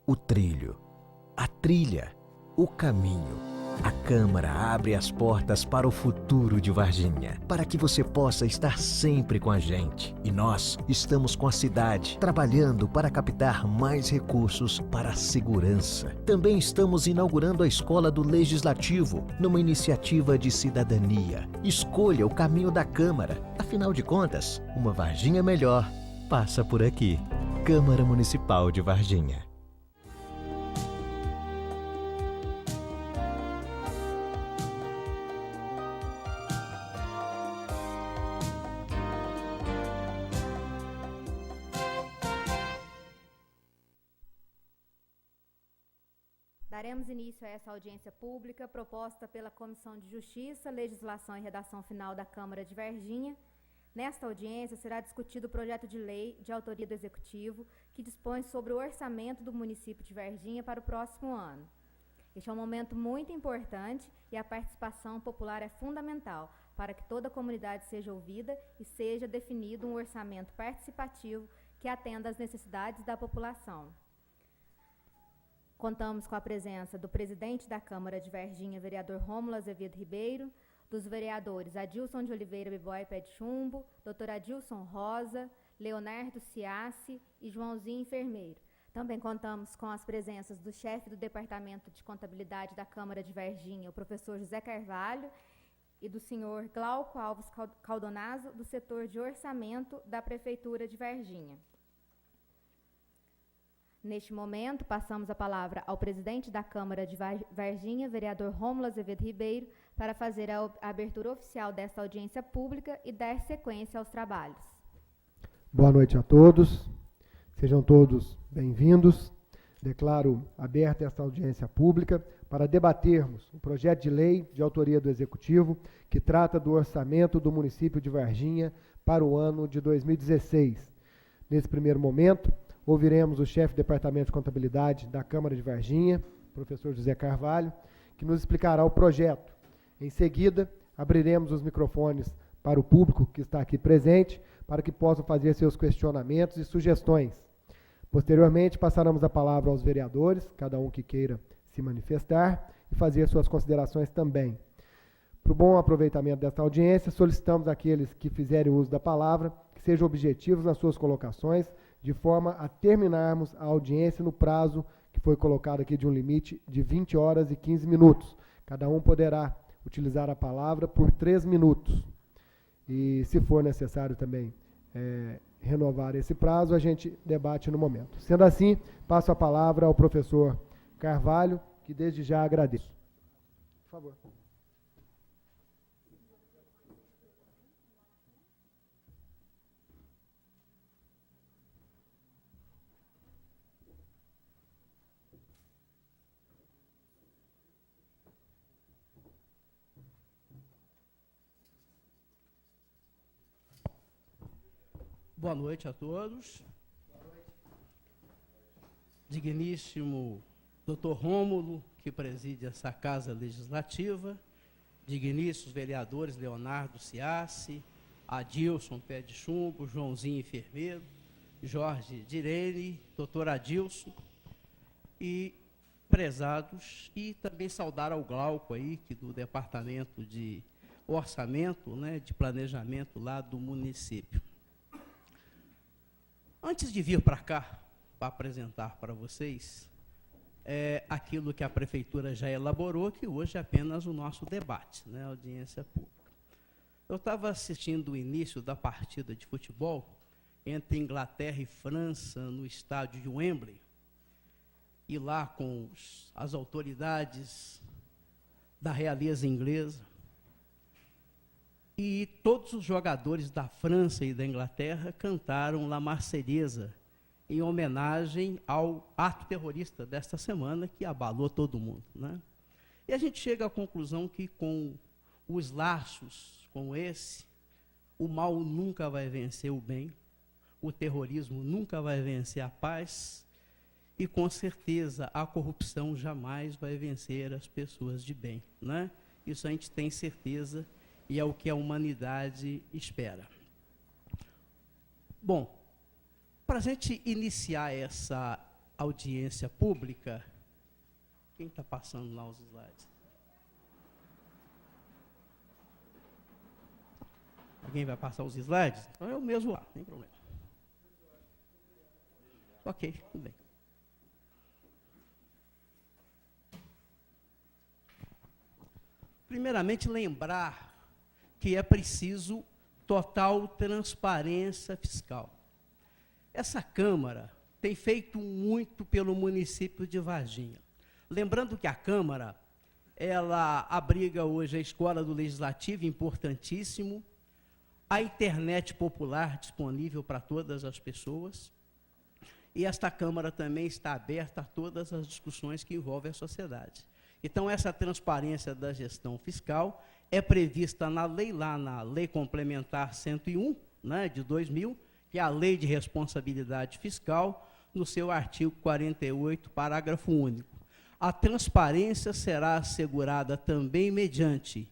o trilho, a trilha, o caminho. A Câmara abre as portas para o futuro de Varginha, para que você possa estar sempre com a gente. E nós estamos com a cidade, trabalhando para captar mais recursos para a segurança. Também estamos inaugurando a Escola do Legislativo, numa iniciativa de cidadania. Escolha o caminho da Câmara. Afinal de contas, uma Varginha melhor passa por aqui. Câmara Municipal de Varginha. Daremos início a essa audiência pública proposta pela Comissão de Justiça, Legislação e Redação Final da Câmara de Varginha. Nesta audiência será discutido o projeto de lei de autoria do Executivo que dispõe sobre o orçamento do município de Varginha para o próximo ano. Este é um momento muito importante e a participação popular é fundamental para que toda a comunidade seja ouvida e seja definido um orçamento participativo que atenda às necessidades da população. Contamos com a presença do presidente da Câmara de Varginha, vereador Rômulo Azevedo Ribeiro, dos vereadores Adilson de Oliveira Bibói Pé de Chumbo, doutor Adilson Rosa, Leonardo Ciassi e Joãozinho Enfermeiro. Também contamos com as presenças do chefe do Departamento de Contabilidade da Câmara de Varginha, o professor José Carvalho, e do senhor Glauco Alves Caldonazo, do setor de orçamento da Prefeitura de Varginha. Neste momento, passamos a palavra ao presidente da Câmara de Varginha, vereador Rômulo Azevedo Ribeiro, para fazer a abertura oficial desta audiência pública e dar sequência aos trabalhos. Boa noite a todos. Sejam todos bem-vindos. Declaro aberta esta audiência pública para debatermos o projeto de lei de autoria do Executivo que trata do orçamento do município de Varginha para o ano de 2016. Nesse primeiro momento, ouviremos o chefe do Departamento de Contabilidade da Câmara de Varginha, professor José Carvalho, que nos explicará o projeto. Em seguida, abriremos os microfones para o público que está aqui presente, para que possam fazer seus questionamentos e sugestões. Posteriormente, passaremos a palavra aos vereadores, cada um que queira se manifestar e fazer suas considerações também. Para o bom aproveitamento desta audiência, solicitamos àqueles que fizerem uso da palavra que sejam objetivos nas suas colocações, de forma a terminarmos a audiência no prazo que foi colocado aqui de um limite de 20 horas e 15 minutos. Cada um poderá utilizar a palavra por 3 minutos. E, se for necessário também renovar esse prazo, a gente debate no momento. Sendo assim, passo a palavra ao professor Carvalho, que desde já agradeço. Por favor. Boa noite a todos. Digníssimo doutor Rômulo, que preside essa Casa Legislativa, digníssimos vereadores Leonardo Ciassi, Adilson Pé de Chumbo, Joãozinho Enfermeiro, Jorge Direne, doutor Adilson, e prezados, e também saudar ao Glauco aí, que do Departamento de Orçamento, né, de Planejamento lá do município. Antes de vir para cá, para apresentar para vocês aquilo que a Prefeitura já elaborou, que hoje é apenas o nosso debate, né, audiência pública. Eu estava assistindo o início da partida de futebol entre Inglaterra e França, no estádio de Wembley, e lá com as autoridades da realeza inglesa, e todos os jogadores da França e da Inglaterra cantaram La Marseillaise, em homenagem ao ato terrorista desta semana, que abalou todo mundo, né? E a gente chega à conclusão que, com os laços como esse, o mal nunca vai vencer o bem, o terrorismo nunca vai vencer a paz, e, com certeza, a corrupção jamais vai vencer as pessoas de bem, né? Isso a gente tem certeza, e é o que a humanidade espera. Bom, para a gente iniciar essa audiência pública. Quem está passando lá os slides? Alguém vai passar os slides? Então eu mesmo lá, não tem problema. Ok, tudo bem. Primeiramente, lembrar que é preciso total transparência fiscal. Essa Câmara tem feito muito pelo município de Varginha. Lembrando que a Câmara, ela abriga hoje a Escola do Legislativo, importantíssimo, a internet popular disponível para todas as pessoas, e esta Câmara também está aberta a todas as discussões que envolvem a sociedade. Então, essa transparência da gestão fiscal é prevista na lei, lá na Lei Complementar 101, né, de 2000, que é a Lei de Responsabilidade Fiscal, no seu artigo 48, parágrafo único. A transparência será assegurada também mediante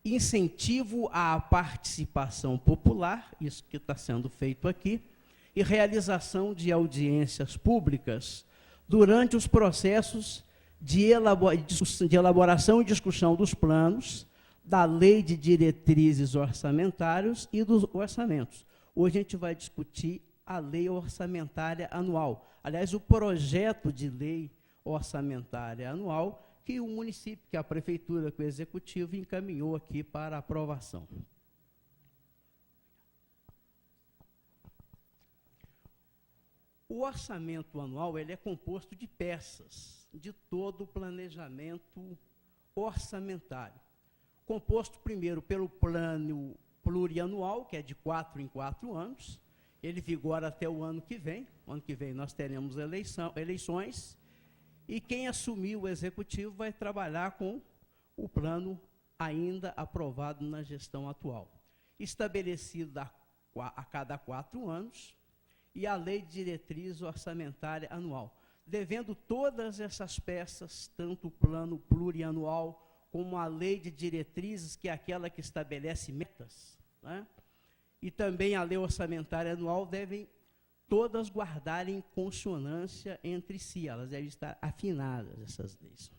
incentivo à participação popular, isso que está sendo feito aqui, e realização de audiências públicas durante os processos de elaboração e discussão dos planos, da lei de diretrizes orçamentários e dos orçamentos. Hoje a gente vai discutir a lei orçamentária anual. Aliás, o projeto de lei orçamentária anual que o município, que a prefeitura, que o executivo encaminhou aqui para aprovação. O orçamento anual ele é composto de peças de todo o planejamento orçamentário. Composto primeiro pelo plano plurianual, que é de 4 em 4 anos, ele vigora até o ano que vem. O ano que vem nós teremos eleições, e quem assumir o executivo vai trabalhar com o plano ainda aprovado na gestão atual. Estabelecido a cada 4 anos, e a lei de diretriz orçamentária anual, devendo todas essas peças, tanto o plano plurianual, como a lei de diretrizes, que é aquela que estabelece metas, né? E também a lei orçamentária anual, devem todas guardarem consonância entre si, elas devem estar afinadas, essas leis.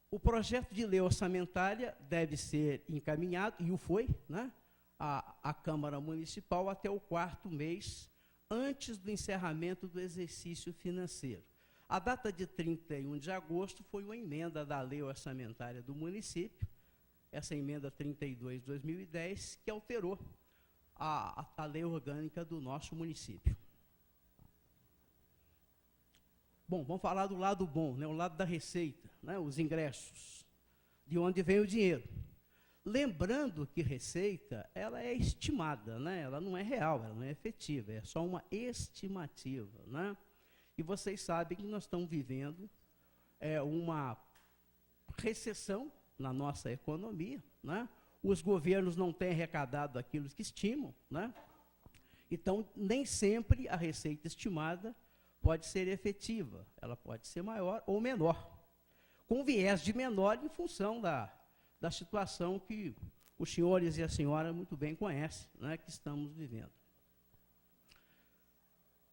O projeto de lei orçamentária deve ser encaminhado, e o foi, né, à Câmara Municipal até o 4º mês, antes do encerramento do exercício financeiro. A data de 31 de agosto foi uma emenda da lei orçamentária do município, essa emenda 32 de 2010, que alterou a lei orgânica do nosso município. Bom, vamos falar do lado bom, né, o lado da receita, né, os ingressos, de onde vem o dinheiro. Lembrando que receita, ela é estimada, né, ela não é real, ela não é efetiva, é só uma estimativa, né? E vocês sabem que nós estamos vivendo uma recessão na nossa economia, né? Os governos não têm arrecadado aquilo que estimam, né? Então, nem sempre a receita estimada pode ser efetiva, ela pode ser maior ou menor, com viés de menor em função da situação que os senhores e a senhora muito bem conhecem, né, que estamos vivendo.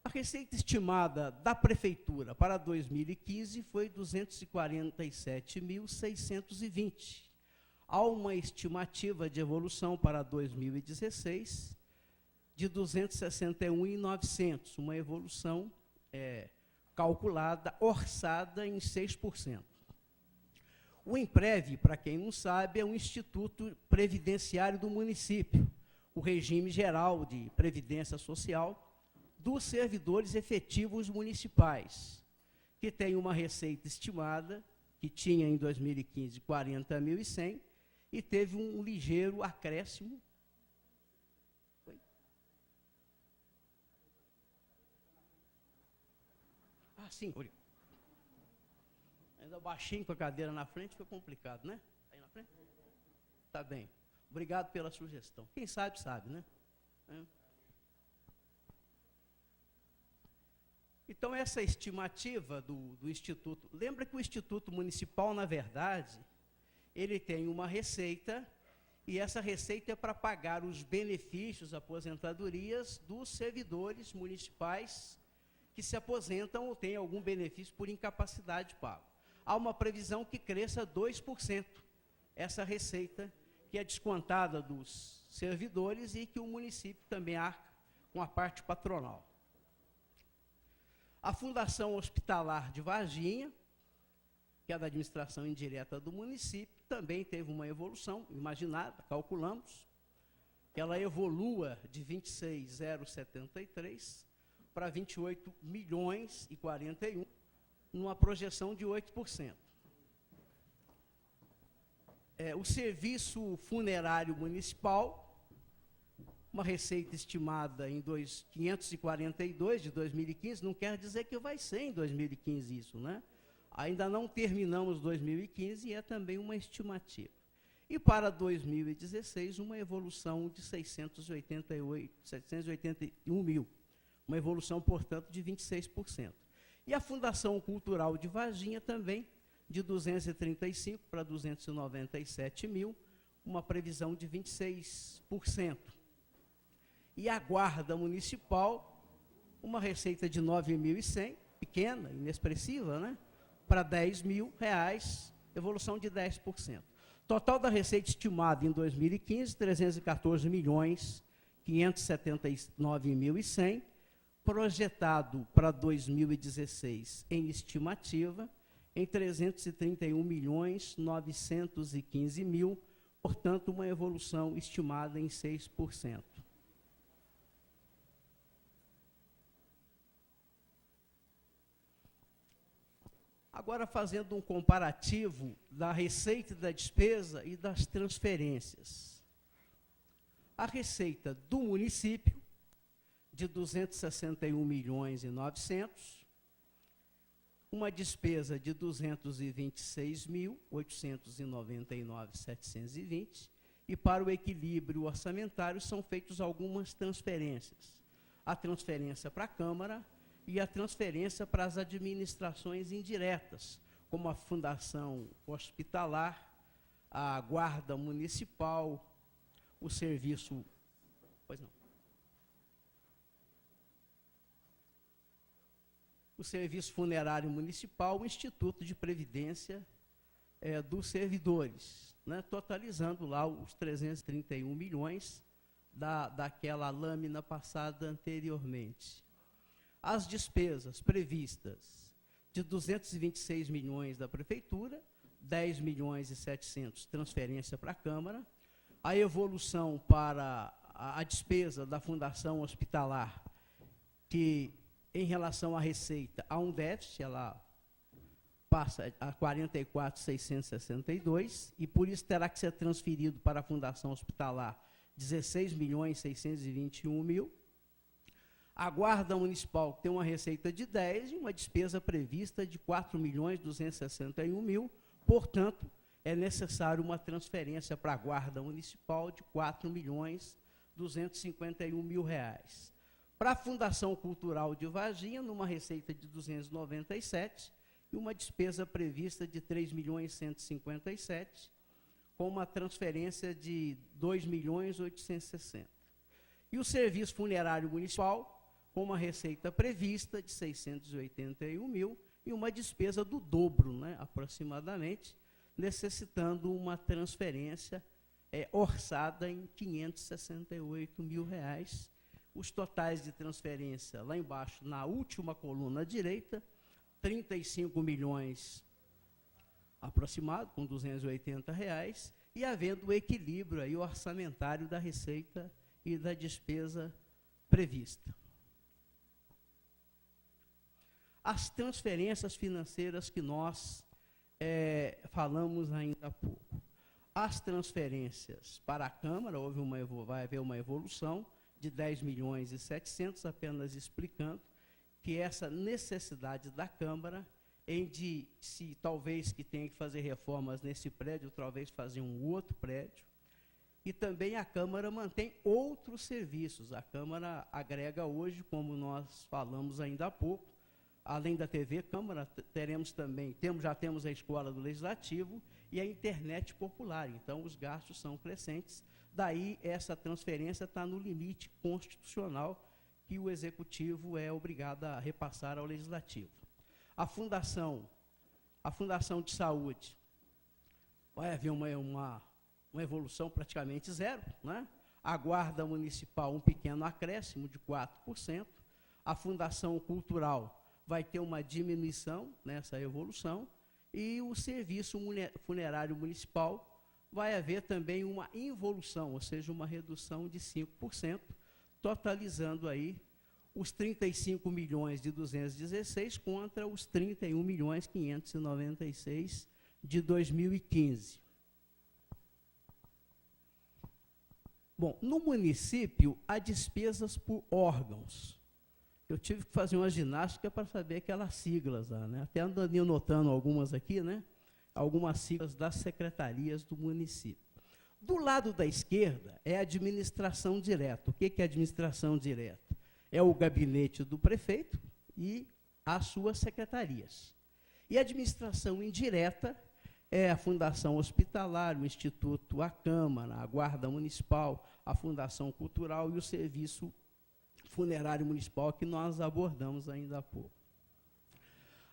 A receita estimada da prefeitura para 2015 foi 247.620. Há uma estimativa de evolução para 2016 de 261.900, uma evolução calculada, orçada em 6%. O INPREV, para quem não sabe, é um instituto previdenciário do município, o regime geral de previdência social dos servidores efetivos municipais, que tem uma receita estimada, que tinha em 2015 40.100, e teve um ligeiro acréscimo. Foi? Ah, sim, ainda baixinho com a cadeira na frente, foi complicado, né? Aí na frente? Tá bem. Obrigado pela sugestão. Quem sabe, sabe, né? Então, essa estimativa do Instituto... Lembra que o Instituto Municipal, na verdade, ele tem uma receita, e essa receita é para pagar os benefícios, aposentadorias dos servidores municipais que se aposentam ou têm algum benefício por incapacidade pago. Há uma previsão que cresça 2% essa receita que é descontada dos servidores e que o município também arca com a parte patronal. A Fundação Hospitalar de Varginha, que é da administração indireta do município, também teve uma evolução imaginada, calculamos, que ela evolua de 26.073 para 28 milhões e 41, numa projeção de 8%. O serviço funerário municipal, uma receita estimada em 542 de 2015, não quer dizer que vai ser em 2015 isso, né? Ainda não terminamos 2015 e é também uma estimativa. E para 2016, uma evolução de 781 mil, uma evolução, portanto, de 26%. E a Fundação Cultural de Varginha também, de 235 para 297 mil, uma previsão de 26%. E a Guarda Municipal, uma receita de 9.100, pequena, inexpressiva, né? Para 10 mil reais, evolução de 10%. Total da receita estimada em 2015, 314 milhões 579.100, projetado para 2016 em estimativa em 331 milhões 915 mil, portanto, uma evolução estimada em 6%. Agora, fazendo um comparativo da receita e da despesa e das transferências. A receita do município, de 261 milhões e 900, uma despesa de 226.899.720, e para o equilíbrio orçamentário são feitas algumas transferências. A transferência para a Câmara e a transferência para as administrações indiretas, como a Fundação Hospitalar, a Guarda Municipal, o Serviço... Pois não. O Serviço Funerário Municipal, o Instituto de Previdência dos Servidores, né, totalizando lá os 331 milhões daquela lâmina passada anteriormente. As despesas previstas de 226 milhões da Prefeitura, 10 milhões e 700 transferência para a Câmara, a evolução para a despesa da Fundação Hospitalar, que em relação à receita há um déficit, ela passa a 44.662, e por isso terá que ser transferido para a Fundação Hospitalar 16 milhões 621 mil. A Guarda Municipal tem uma receita de 10 e uma despesa prevista de 4.261 mil, portanto, é necessário uma transferência para a Guarda Municipal de 4.251 mil reais. Para a Fundação Cultural de Varginha, numa receita de 297 e uma despesa prevista de 3.157, com uma transferência de 2.860. E o Serviço Funerário Municipal, com uma receita prevista de 681 mil e uma despesa do dobro, né, aproximadamente, necessitando uma transferência orçada em 568 mil reais. Os totais de transferência, lá embaixo, na última coluna direita, 35 milhões aproximado, com 280 reais, e havendo o equilíbrio aí orçamentário da receita e da despesa prevista. As transferências financeiras que nós falamos ainda há pouco. As transferências para a Câmara, vai haver uma evolução de 10 milhões e 700, apenas explicando que essa necessidade da Câmara se talvez que tenha que fazer reformas nesse prédio, talvez fazer um outro prédio, e também a Câmara mantém outros serviços. A Câmara agrega hoje, como nós falamos ainda há pouco, além da TV Câmara, já temos a Escola do Legislativo e a internet popular, então os gastos são crescentes, daí essa transferência está no limite constitucional, que o Executivo é obrigado a repassar ao Legislativo. A Fundação de Saúde, vai haver uma evolução praticamente zero, né? A Guarda Municipal, um pequeno acréscimo de 4%. A Fundação Cultural vai ter uma diminuição nessa evolução. E o Serviço Funerário Municipal vai haver também uma involução, ou seja, uma redução de 5%, totalizando aí os 35.216 contra os 31.596 de 2015. Bom, no município, há despesas por órgãos. Eu tive que fazer uma ginástica para saber aquelas siglas lá, né? Até ando notando algumas aqui, né? Algumas siglas das secretarias do município. Do lado da esquerda é a administração direta. O que é administração direta? É o gabinete do prefeito e as suas secretarias. E a administração indireta é a Fundação Hospitalar, o Instituto, a Câmara, a Guarda Municipal, a Fundação Cultural e o Serviço Funerário Municipal, que nós abordamos ainda há pouco.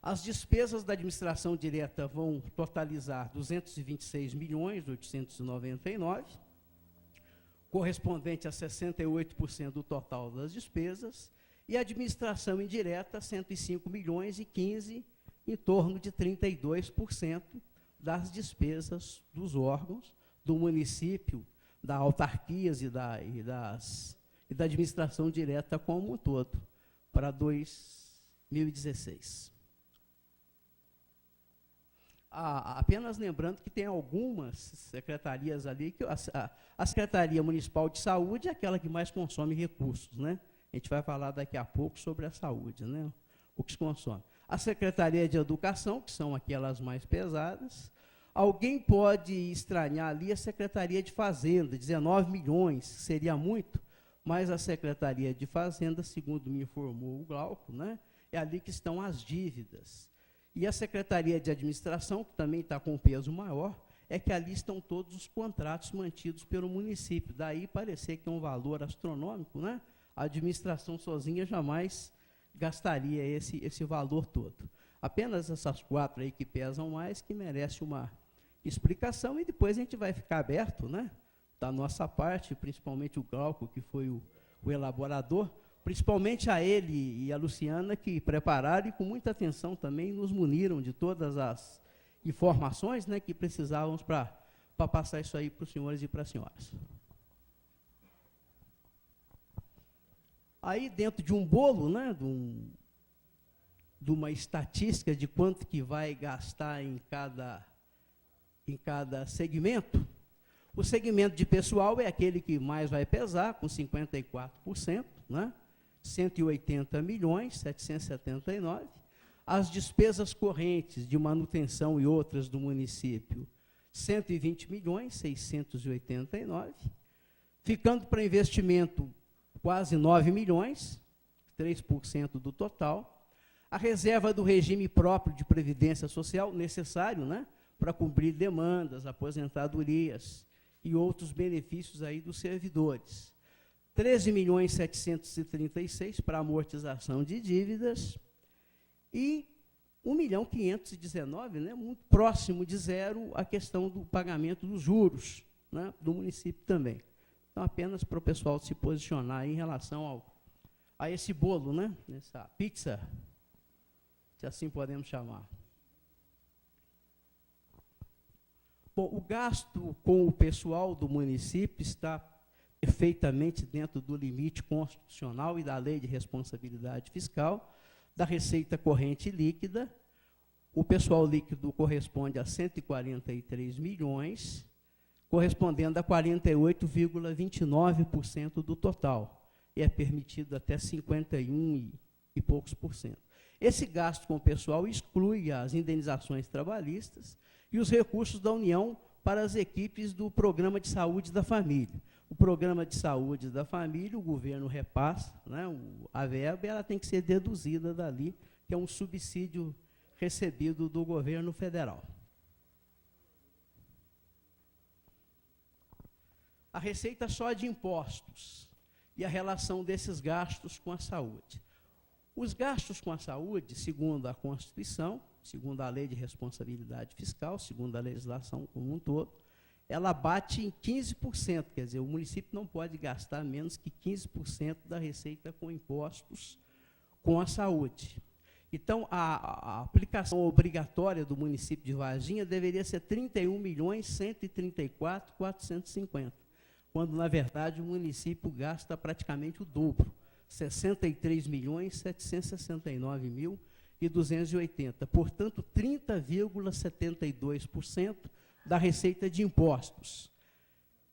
As despesas da administração direta vão totalizar 226.899, correspondente a 68% do total das despesas, e a administração indireta, 105.015, em torno de 32% das despesas dos órgãos, do município, das autarquias e da administração direta como um todo, para 2016. Apenas lembrando que tem algumas secretarias ali, que a Secretaria Municipal de Saúde é aquela que mais consome recursos, né? A gente vai falar daqui a pouco sobre a saúde, né? O que se consome. A Secretaria de Educação, que são aquelas mais pesadas. Alguém pode estranhar ali a Secretaria de Fazenda, 19 milhões, seria muito, mas a Secretaria de Fazenda, segundo me informou o Glauco, né, é ali que estão as dívidas. E a Secretaria de Administração, que também está com um peso maior, é que ali estão todos os contratos mantidos pelo município. Daí parecer que é um valor astronômico, né? A administração sozinha jamais gastaria esse valor todo. Apenas essas 4 aí que pesam mais, que merecem uma explicação, e depois a gente vai ficar aberto, né, da nossa parte, principalmente o Glauco, que foi o elaborador, principalmente a ele e a Luciana, que prepararam e com muita atenção também nos muniram de todas as informações, né, que precisávamos para passar isso aí para os senhores e para as senhoras. Aí, dentro de um bolo, né, de uma estatística de quanto que vai gastar em cada segmento, o segmento de pessoal é aquele que mais vai pesar, com 54%, né, 180.779. As despesas correntes de manutenção e outras do município, 120.689. Ficando para investimento, quase 9 milhões, 3% do total. A reserva do regime próprio de previdência social, necessário, né, para cumprir demandas, aposentadorias e outros benefícios aí dos servidores. 13.736 para amortização de dívidas e 1.519.000, né, muito próximo de zero, a questão do pagamento dos juros, né, do município também. Então, apenas para o pessoal se posicionar em relação a esse bolo, né, essa pizza, se assim podemos chamar. Bom, o gasto com o pessoal do município está perfeitamente dentro do limite constitucional e da Lei de Responsabilidade Fiscal, da receita corrente líquida. O pessoal líquido corresponde a 143 milhões, correspondendo a 48,29% do total, e é permitido até 51 e poucos por cento. Esse gasto com o pessoal exclui as indenizações trabalhistas e os recursos da União para as equipes do Programa de Saúde da Família. O Programa de Saúde da Família, o governo repassa, né, a verba, ela tem que ser deduzida dali, que é um subsídio recebido do governo federal. A receita só de impostos e a relação desses gastos com a saúde. Os gastos com a saúde, segundo a Constituição, segundo a Lei de Responsabilidade Fiscal, segundo a legislação como um todo, ela bate em 15%, quer dizer, o município não pode gastar menos que 15% da receita com impostos com a saúde. Então, a aplicação obrigatória do município de Varginha deveria ser 31.134.450, quando, na verdade, o município gasta praticamente o dobro, 63.769.280, portanto, 30,72% da receita de impostos.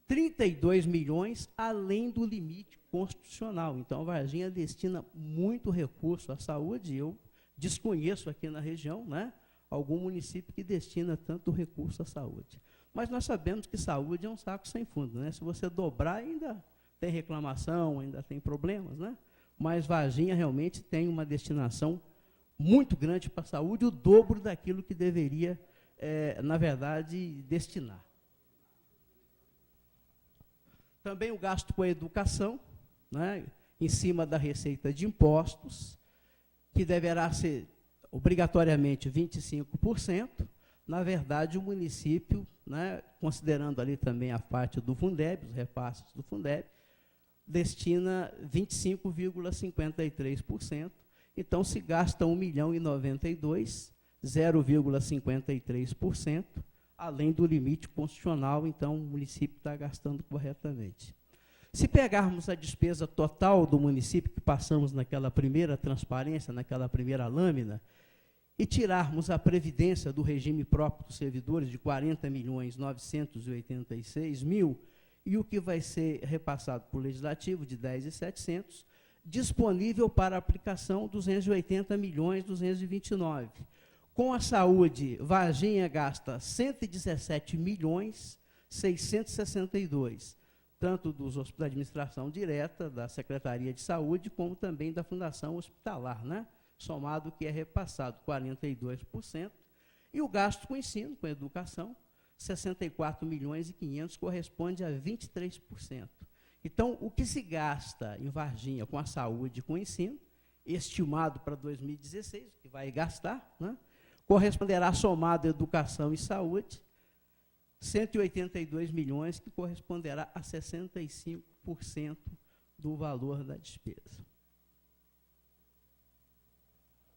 32 milhões além do limite constitucional. Então, a Varginha destina muito recurso à saúde. Eu desconheço aqui na região, né, algum município que destina tanto recurso à saúde. Mas nós sabemos que saúde é um saco sem fundo, né? Se você dobrar, ainda tem reclamação, ainda tem problemas, né? Mas Varginha realmente tem uma destinação muito grande para a saúde, o dobro daquilo que deveria, na verdade, destinar. Também o gasto com a educação, né, em cima da receita de impostos, que deverá ser obrigatoriamente 25%. Na verdade, o município, né, considerando ali também a parte do Fundeb, os repasses do Fundeb, destina 25,53%. Então, se gasta 1.092.000, 0,53%, além do limite constitucional, então o município está gastando corretamente. Se pegarmos a despesa total do município, que passamos naquela primeira transparência, naquela primeira lâmina, e tirarmos a previdência do regime próprio dos servidores de 40.986.000 e o que vai ser repassado por legislativo de 10.700, disponível para aplicação 280.229. Com a saúde, Varginha gasta 117.662, tanto dos hospitais da administração direta, da Secretaria de Saúde, como também da Fundação Hospitalar, né? Somado que é repassado 42%, e o gasto com ensino, com educação, 64.500.000, corresponde a 23%. Então, o que se gasta em Varginha com a saúde e com o ensino, estimado para 2016, que vai gastar, né, corresponderá, somado a educação e saúde, 182 milhões, que corresponderá a 65% do valor da despesa.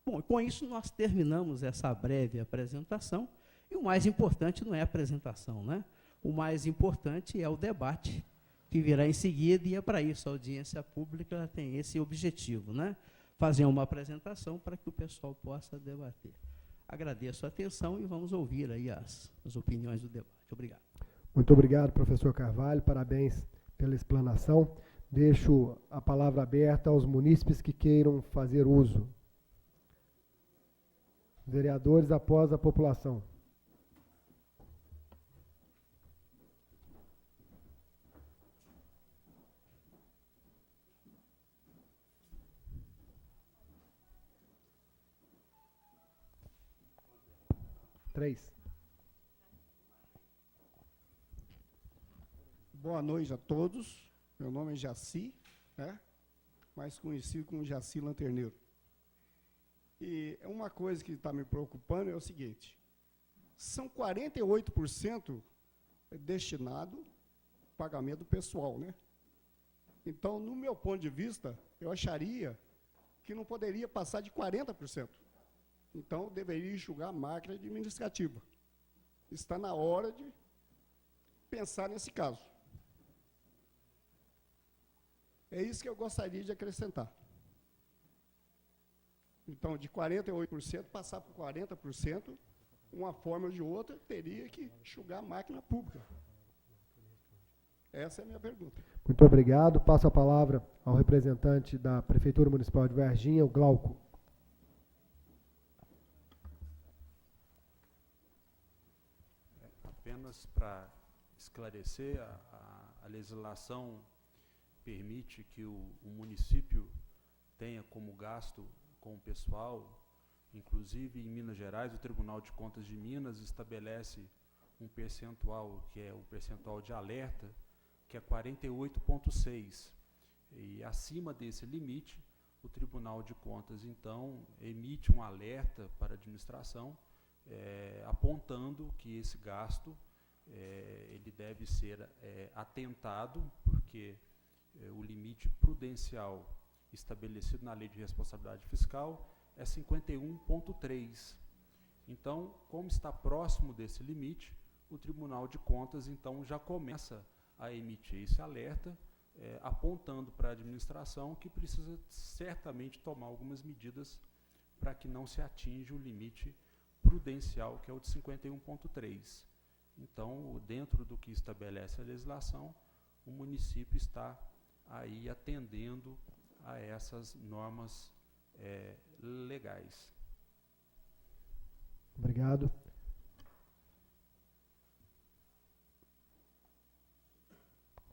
Bom, com isso nós terminamos essa breve apresentação, e o mais importante não é a apresentação, né? O mais importante é o debate que virá em seguida, e é para isso a audiência pública tem esse objetivo, né? Fazer uma apresentação para que o pessoal possa debater. Agradeço a atenção e vamos ouvir aí as opiniões do debate. Obrigado. Muito obrigado, professor Carvalho, parabéns pela explanação. Deixo a palavra aberta aos munícipes que queiram fazer uso. Vereadores após a população. Boa noite a todos. Meu nome é Jaci, né? Mais conhecido como Jaci Lanterneiro. E uma coisa que está me preocupando é o seguinte: são 48% destinado ao pagamento pessoal, né? Então, no meu ponto de vista, eu acharia que não poderia passar de 40%. Então, deveria enxugar a máquina administrativa. Está na hora de pensar nesse caso. É isso que eu gostaria de acrescentar. Então, de 48% passar por 40%, uma forma ou de outra, teria que enxugar a máquina pública. Essa é a minha pergunta. Muito obrigado. Passo a palavra ao representante da Prefeitura Municipal de Varginha, o Glauco. Apenas para esclarecer, a legislação permite que o município tenha como gasto com o pessoal, inclusive em Minas Gerais, o Tribunal de Contas de Minas estabelece um percentual, que é o percentual de alerta, que é 48,6%. E acima desse limite, o Tribunal de Contas, então, emite um alerta para a administração, apontando que esse gasto ele deve ser atentado, porque o limite prudencial estabelecido na Lei de Responsabilidade Fiscal é 51,3. Então, como está próximo desse limite, o Tribunal de Contas, então, já começa a emitir esse alerta, apontando para a administração que precisa certamente tomar algumas medidas para que não se atinja o limite prudencial, que é o de 51,3. Então, dentro do que estabelece a legislação, o município está aí atendendo a essas normas legais. Obrigado.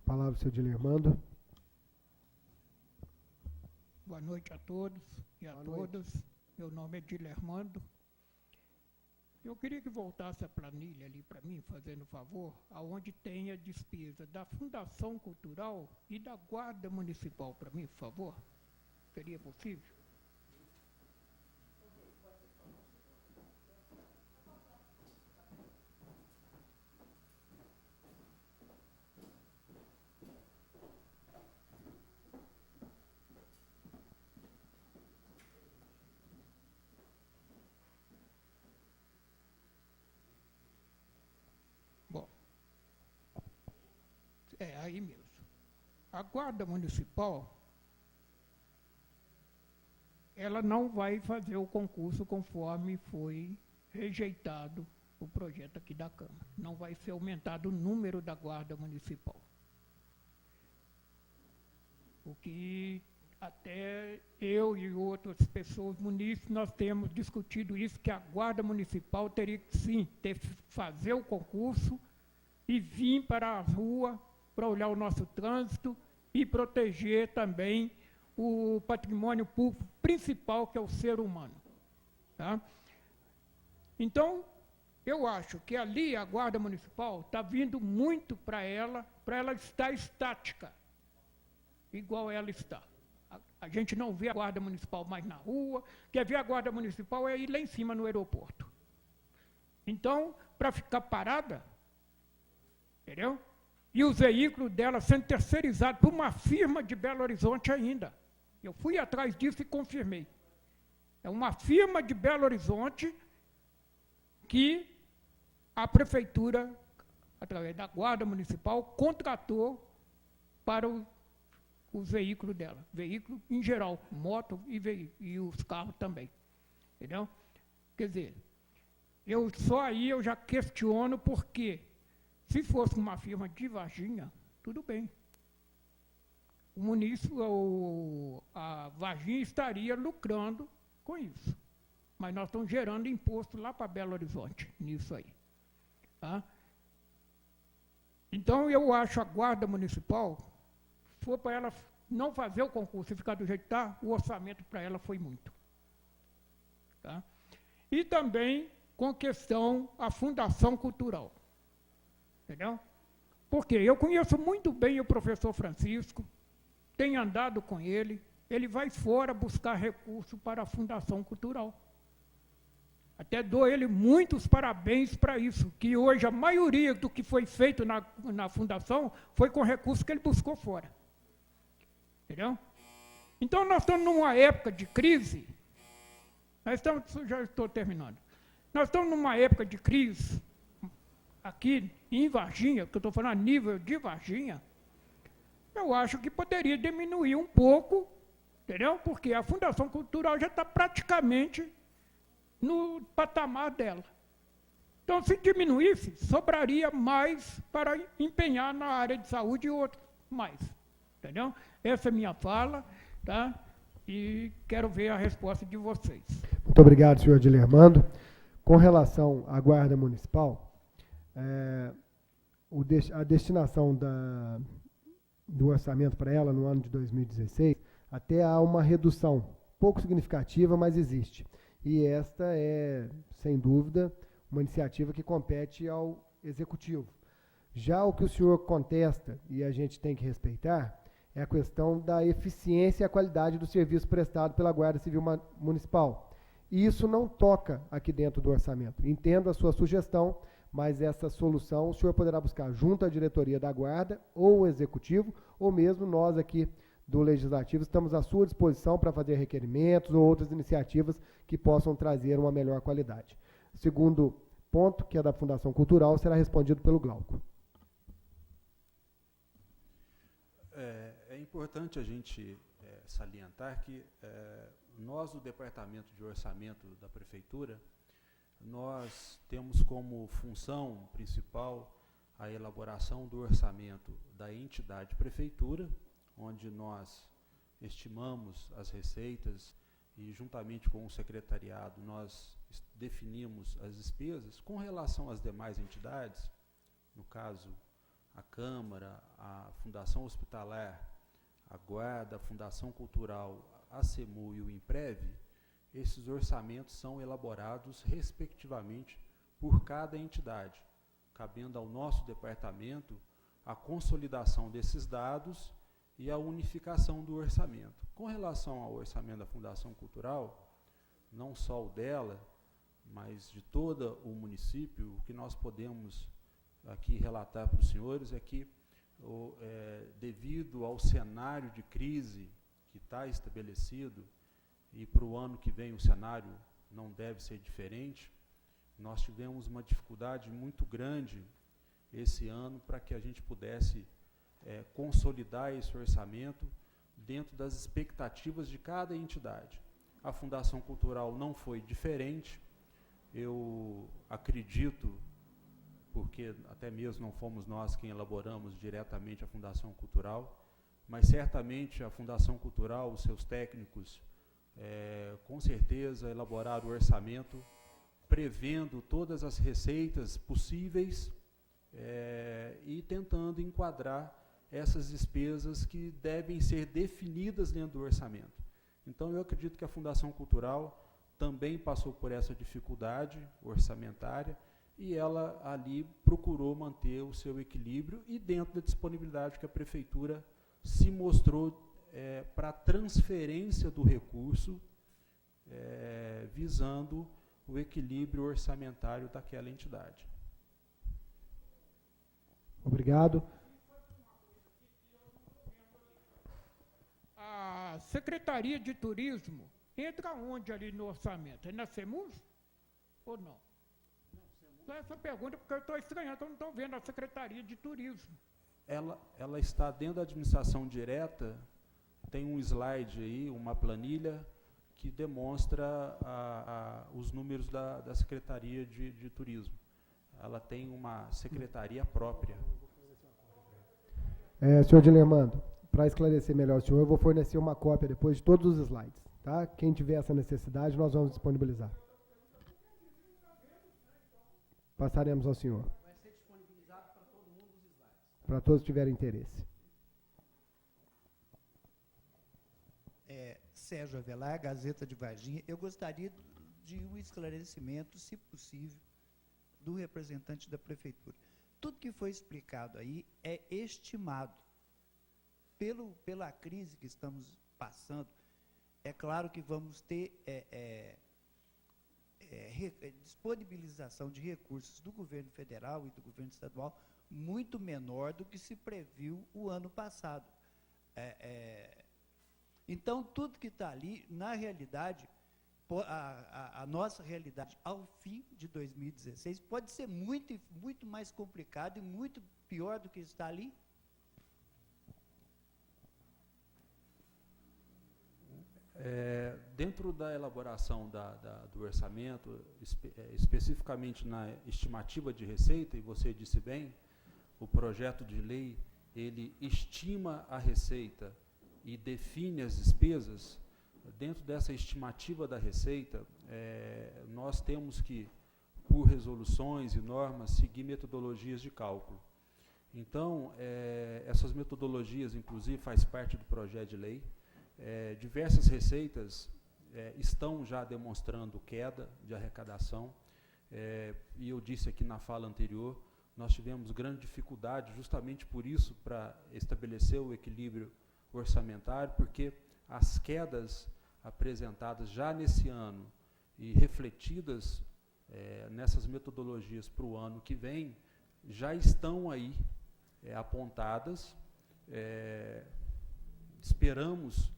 Palavra, senhor Dilermando. Boa noite a todos e a todas. Meu nome é Dilermando. Eu queria que voltasse a planilha ali para mim, fazendo favor, aonde tem a despesa da Fundação Cultural e da Guarda Municipal para mim, por favor. Seria possível? É aí mesmo. A Guarda Municipal, ela não vai fazer o concurso conforme foi rejeitado o projeto aqui da Câmara. Não vai ser aumentado o número da Guarda Municipal. O que até eu e outras pessoas munícipes, nós temos discutido isso, que a Guarda Municipal teria que sim fazer o concurso e vir para a rua para olhar o nosso trânsito e proteger também o patrimônio público principal, que é o ser humano. Tá? Então, eu acho que ali a Guarda Municipal está vindo muito para ela estar estática, igual ela está. A gente não vê a Guarda Municipal mais na rua, quer ver a Guarda Municipal é ir lá em cima no aeroporto. Então, para ficar parada, entendeu? E os veículos dela sendo terceirizados por uma firma de Belo Horizonte ainda. Eu fui atrás disso e confirmei. É uma firma de Belo Horizonte que a prefeitura, através da Guarda Municipal, contratou para os veículos dela. Veículo em geral, moto e os carros também. Entendeu? Quer dizer, só aí eu já questiono por quê. Se fosse uma firma de Varginha, tudo bem. O município, a Varginha estaria lucrando com isso. Mas nós estamos gerando imposto lá para Belo Horizonte, nisso aí. Tá? Então, eu acho a Guarda Municipal, se for para ela não fazer o concurso e ficar do jeito que está, o orçamento para ela foi muito. Tá? E também com questão a Fundação Cultural. Entendeu? Porque eu conheço muito bem o professor Francisco, tenho andado com ele vai fora buscar recurso para a Fundação Cultural. Até dou ele muitos parabéns para isso, que hoje a maioria do que foi feito na Fundação foi com recurso que ele buscou fora. Entendeu? Então, nós estamos numa época de crise, já estou terminando, nós estamos numa época de crise, aqui em Varginha, que eu estou falando a nível de Varginha, eu acho que poderia diminuir um pouco, entendeu? Porque a Fundação Cultural já está praticamente no patamar dela. Então, se diminuísse, sobraria mais para empenhar na área de saúde e outros mais. Entendeu? Essa é a minha fala, tá? E quero ver a resposta de vocês. Muito obrigado, senhor Dilermando. Com relação à Guarda Municipal, a destinação do orçamento para ela no ano de 2016, até há uma redução, pouco significativa, mas existe. E esta é, sem dúvida, uma iniciativa que compete ao Executivo. Já o que o senhor contesta, e a gente tem que respeitar, é a questão da eficiência e a qualidade do serviço prestado pela Guarda Civil Municipal. E isso não toca aqui dentro do orçamento. Entendo a sua sugestão, mas essa solução o senhor poderá buscar junto à diretoria da Guarda, ou o Executivo, ou mesmo nós aqui do Legislativo estamos à sua disposição para fazer requerimentos ou outras iniciativas que possam trazer uma melhor qualidade. O segundo ponto, que é da Fundação Cultural, será respondido pelo Glauco. É importante a gente salientar que nós, do Departamento de Orçamento da Prefeitura, nós temos como função principal a elaboração do orçamento da entidade prefeitura, onde nós estimamos as receitas e, juntamente com o secretariado, nós definimos as despesas. Com relação às demais entidades, no caso, a Câmara, a Fundação Hospitalar, a Guarda, a Fundação Cultural, a SEMU e o IMPREV, esses orçamentos são elaborados, respectivamente, por cada entidade, cabendo ao nosso departamento a consolidação desses dados e a unificação do orçamento. Com relação ao orçamento da Fundação Cultural, não só o dela, mas de todo o município, o que nós podemos aqui relatar para os senhores é que, devido ao cenário de crise que está estabelecido, e para o ano que vem o cenário não deve ser diferente, nós tivemos uma dificuldade muito grande esse ano para que a gente pudesse consolidar esse orçamento dentro das expectativas de cada entidade. A Fundação Cultural não foi diferente. Eu acredito, porque até mesmo não fomos nós quem elaboramos diretamente a Fundação Cultural, mas certamente a Fundação Cultural, os seus técnicos, com certeza elaboraram o orçamento prevendo todas as receitas possíveis e tentando enquadrar essas despesas que devem ser definidas dentro do orçamento. Então, eu acredito que a Fundação Cultural também passou por essa dificuldade orçamentária e ela ali procurou manter o seu equilíbrio e dentro da disponibilidade que a Prefeitura se mostrou para a transferência do recurso, visando o equilíbrio orçamentário daquela entidade. Obrigado. A Secretaria de Turismo entra onde ali no orçamento? É na SEMUS ou não? Só essa pergunta, porque eu estou estranhando, eu não estou vendo a Secretaria de Turismo. Ela está dentro da administração direta, tem um slide aí, uma planilha, que demonstra os números da Secretaria de Turismo. Ela tem uma secretaria própria. Senhor Dilermando, para esclarecer melhor o senhor, eu vou fornecer uma cópia depois de todos os slides. Tá? Quem tiver essa necessidade, nós vamos disponibilizar. Passaremos ao senhor. Vai ser disponibilizado para todo mundo os slides. Para todos que tiverem interesse. Sérgio Avelar, Gazeta de Varginha. Eu gostaria de um esclarecimento, se possível, do representante da Prefeitura. Tudo que foi explicado aí é estimado. Pela crise que estamos passando, é claro que vamos ter disponibilização de recursos do governo federal e do governo estadual muito menor do que se previu o ano passado. Então, tudo que está ali, na realidade, a nossa realidade ao fim de 2016 pode ser muito, muito mais complicado e muito pior do que está ali. Dentro da elaboração do orçamento, especificamente na estimativa de receita, e você disse bem, o projeto de lei, ele estima a receita e define as despesas. Dentro dessa estimativa da receita, nós temos que, por resoluções e normas, seguir metodologias de cálculo. Então, essas metodologias, inclusive, faz parte do projeto de lei. Diversas receitas estão já demonstrando queda de arrecadação, e eu disse aqui na fala anterior, nós tivemos grande dificuldade justamente por isso, para estabelecer o equilíbrio orçamentário, porque as quedas apresentadas já nesse ano e refletidas nessas metodologias para o ano que vem, já estão aí apontadas. Esperamos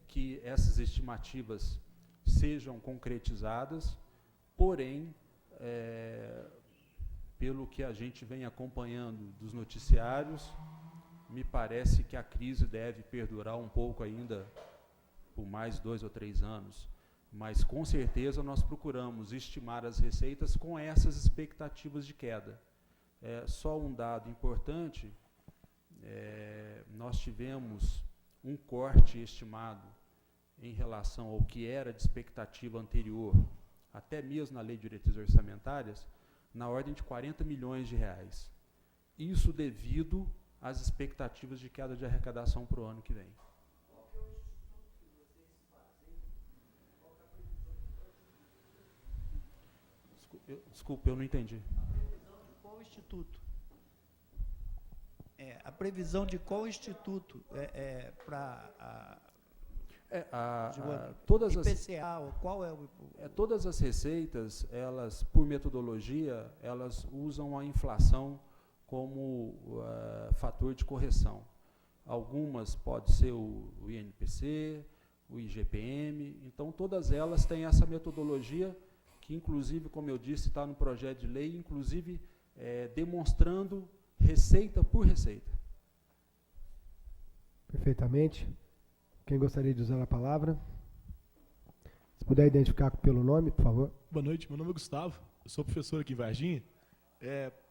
que essas estimativas sejam concretizadas, porém, pelo que a gente vem acompanhando dos noticiários, me parece que a crise deve perdurar um pouco ainda por mais 2 ou 3 anos. Mas, com certeza, nós procuramos estimar as receitas com essas expectativas de queda. Só um dado importante, nós tivemos um corte estimado em relação ao que era de expectativa anterior, até mesmo na Lei de Diretrizes Orçamentárias, na ordem de R$40 milhões. Isso devido às expectativas de queda de arrecadação para o ano que vem. Desculpa, eu não entendi. Qual instituto? A previsão de qual instituto para todas IPCA, qual é o... Todas as receitas, elas, por metodologia, elas usam a inflação como fator de correção. Algumas pode ser o INPC, o IGPM, então todas elas têm essa metodologia que, inclusive, como eu disse, está no projeto de lei, inclusive demonstrando receita por receita. Perfeitamente. Quem gostaria de usar a palavra? Se puder identificar pelo nome, por favor. Boa noite, meu nome é Gustavo, eu sou professor aqui em Varginha.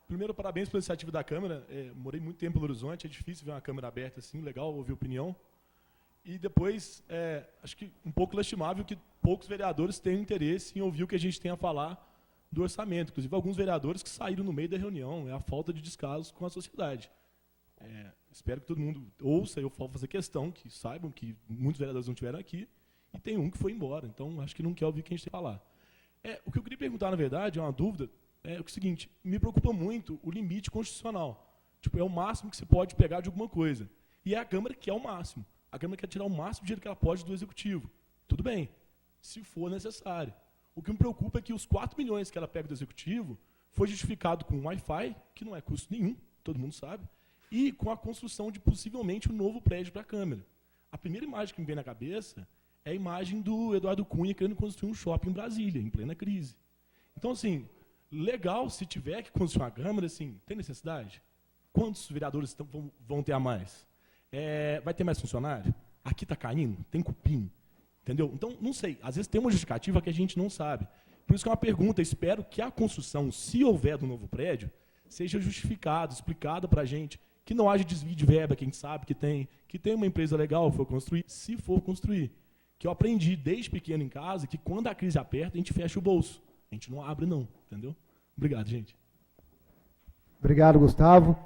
Primeiro, parabéns pela iniciativa da Câmara. Morei muito tempo em Belo Horizonte, é difícil ver uma Câmara aberta assim, legal ouvir opinião. E depois, acho que um pouco lastimável que poucos vereadores tenham interesse em ouvir o que a gente tem a falar do orçamento. Inclusive, alguns vereadores que saíram no meio da reunião. É a falta de descaso com a sociedade. Espero que todo mundo ouça, eu vou fazer questão, que saibam que muitos vereadores não estiveram aqui, e tem um que foi embora. Então, acho que não quer ouvir o que a gente tem a falar. O que eu queria perguntar, na verdade, é uma dúvida, é o seguinte: me preocupa muito o limite constitucional. Tipo, é o máximo que se pode pegar de alguma coisa. E é a Câmara que é o máximo. A Câmara quer tirar o máximo de dinheiro que ela pode do Executivo. Tudo bem, se for necessário. O que me preocupa é que os 4 milhões que ela pega do Executivo foi justificado com Wi-Fi, que não é custo nenhum, todo mundo sabe, e com a construção de, possivelmente, um novo prédio para a Câmara. A primeira imagem que me vem na cabeça é a imagem do Eduardo Cunha querendo construir um shopping em Brasília, em plena crise. Então, assim, legal se tiver que construir uma Câmara, assim, tem necessidade? Quantos vereadores vão ter a mais? Vai ter mais funcionário? Aqui está caindo? Tem cupim? Entendeu? Então, não sei. Às vezes tem uma justificativa que a gente não sabe. Por isso que é uma pergunta. Espero que a construção, se houver do novo prédio, seja justificada, explicada para a gente, que não haja desvio de verba, que a gente sabe que tem uma empresa legal, for construir, se for construir. Que eu aprendi desde pequeno em casa que quando a crise aperta, a gente fecha o bolso. A gente não abre, não. Entendeu? Obrigado, gente. Obrigado, Gustavo.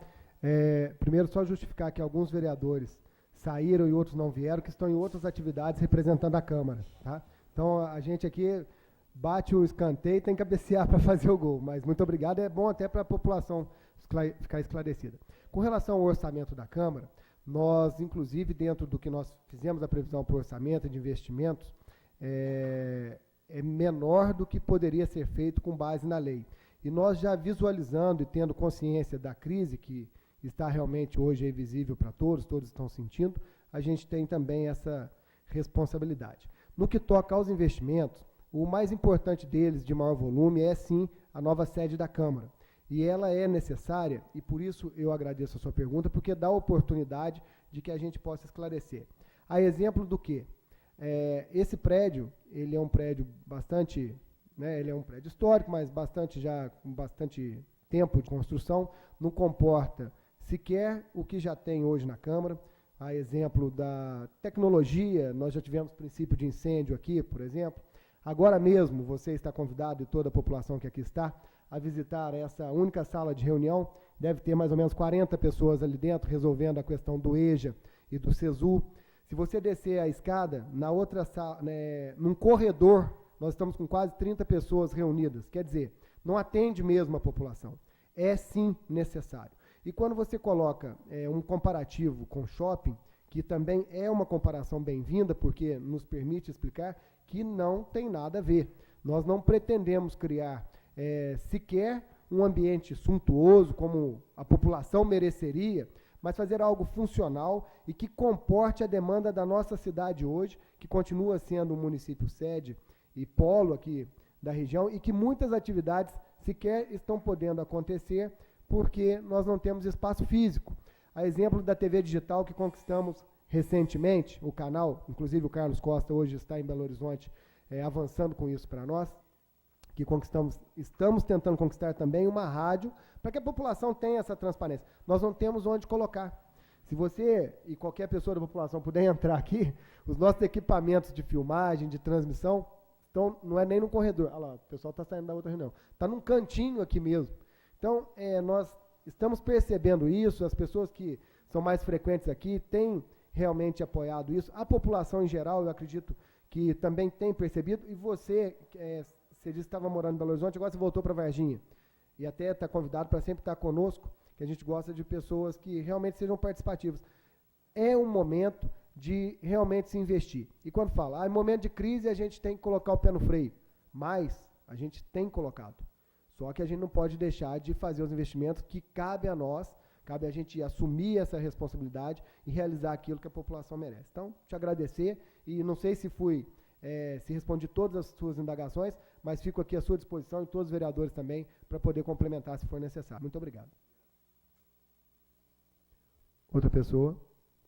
Primeiro, só justificar que alguns vereadores saíram e outros não vieram, que estão em outras atividades representando a Câmara. Tá? Então, a gente aqui bate o escanteio e tem que cabecear para fazer o gol. Mas muito obrigado, é bom até para a população ficar esclarecida. Com relação ao orçamento da Câmara, nós, inclusive, dentro do que nós fizemos a previsão para o orçamento de investimentos, é menor do que poderia ser feito com base na lei. E nós já visualizando e tendo consciência da crise que está realmente hoje visível para todos estão sentindo, a gente tem também essa responsabilidade. No que toca aos investimentos, o mais importante deles, de maior volume, é sim a nova sede da Câmara. E ela é necessária, e por isso eu agradeço a sua pergunta, porque dá a oportunidade de que a gente possa esclarecer. A exemplo do quê? Esse prédio, ele é um prédio bastante, ele é um prédio histórico, mas com bastante tempo de construção, não comporta sequer o que já tem hoje na Câmara. A exemplo da tecnologia, nós já tivemos princípio de incêndio aqui, por exemplo. Agora mesmo, você está convidado, e toda a população que aqui está, a visitar essa única sala de reunião. Deve ter mais ou menos 40 pessoas ali dentro, resolvendo a questão do EJA e do SESU. Se você descer a escada, na outra sala, num corredor, nós estamos com quase 30 pessoas reunidas. Quer dizer, não atende mesmo a população. É sim necessário. E quando você coloca um comparativo com shopping, que também é uma comparação bem-vinda, porque nos permite explicar que não tem nada a ver. Nós não pretendemos criar sequer um ambiente suntuoso, como a população mereceria, mas fazer algo funcional e que comporte a demanda da nossa cidade hoje, que continua sendo um município sede e polo aqui da região, e que muitas atividades sequer estão podendo acontecer porque nós não temos espaço físico. A exemplo da TV digital que conquistamos recentemente, o canal, inclusive o Carlos Costa hoje está em Belo Horizonte avançando com isso para nós, que estamos tentando conquistar também uma rádio para que a população tenha essa transparência. Nós não temos onde colocar. Se você e qualquer pessoa da população puder entrar aqui, os nossos equipamentos de filmagem, de transmissão, não é nem no corredor. Olha lá, o pessoal está saindo da outra reunião. Está num cantinho aqui mesmo. Então, nós estamos percebendo isso, as pessoas que são mais frequentes aqui têm realmente apoiado isso. A população em geral, eu acredito que também tem percebido, e você disse que estava morando em Belo Horizonte, agora você voltou para Varginha. E até está convidado para sempre estar conosco, que a gente gosta de pessoas que realmente sejam participativas. É um momento de realmente se investir. E quando fala, em momento de crise a gente tem que colocar o pé no freio. Mas a gente tem colocado. Só que a gente não pode deixar de fazer os investimentos que cabe a nós, cabe a gente assumir essa responsabilidade e realizar aquilo que a população merece. Então, te agradecer, e não sei se se respondi todas as suas indagações, mas fico aqui à sua disposição e todos os vereadores também para poder complementar se for necessário. Muito obrigado. Outra pessoa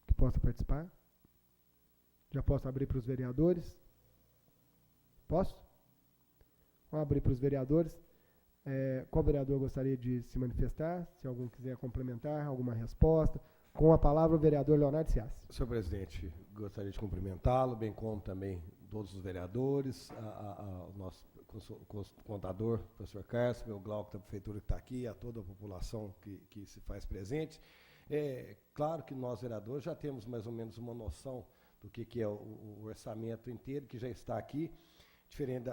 que possa participar? Já posso abrir para os vereadores? Posso? Vamos abrir para os vereadores. Qual vereador gostaria de se manifestar? Se algum quiser complementar, alguma resposta. Com a palavra, o vereador Leonardo Ciassi. Senhor presidente, gostaria de cumprimentá-lo, bem como também todos os vereadores, o nosso contador, professor Carlos, meu Glauco da prefeitura que está aqui, a toda a população que se faz presente. Claro que nós, vereadores, já temos mais ou menos uma noção do que é o orçamento inteiro, que já está aqui, diferente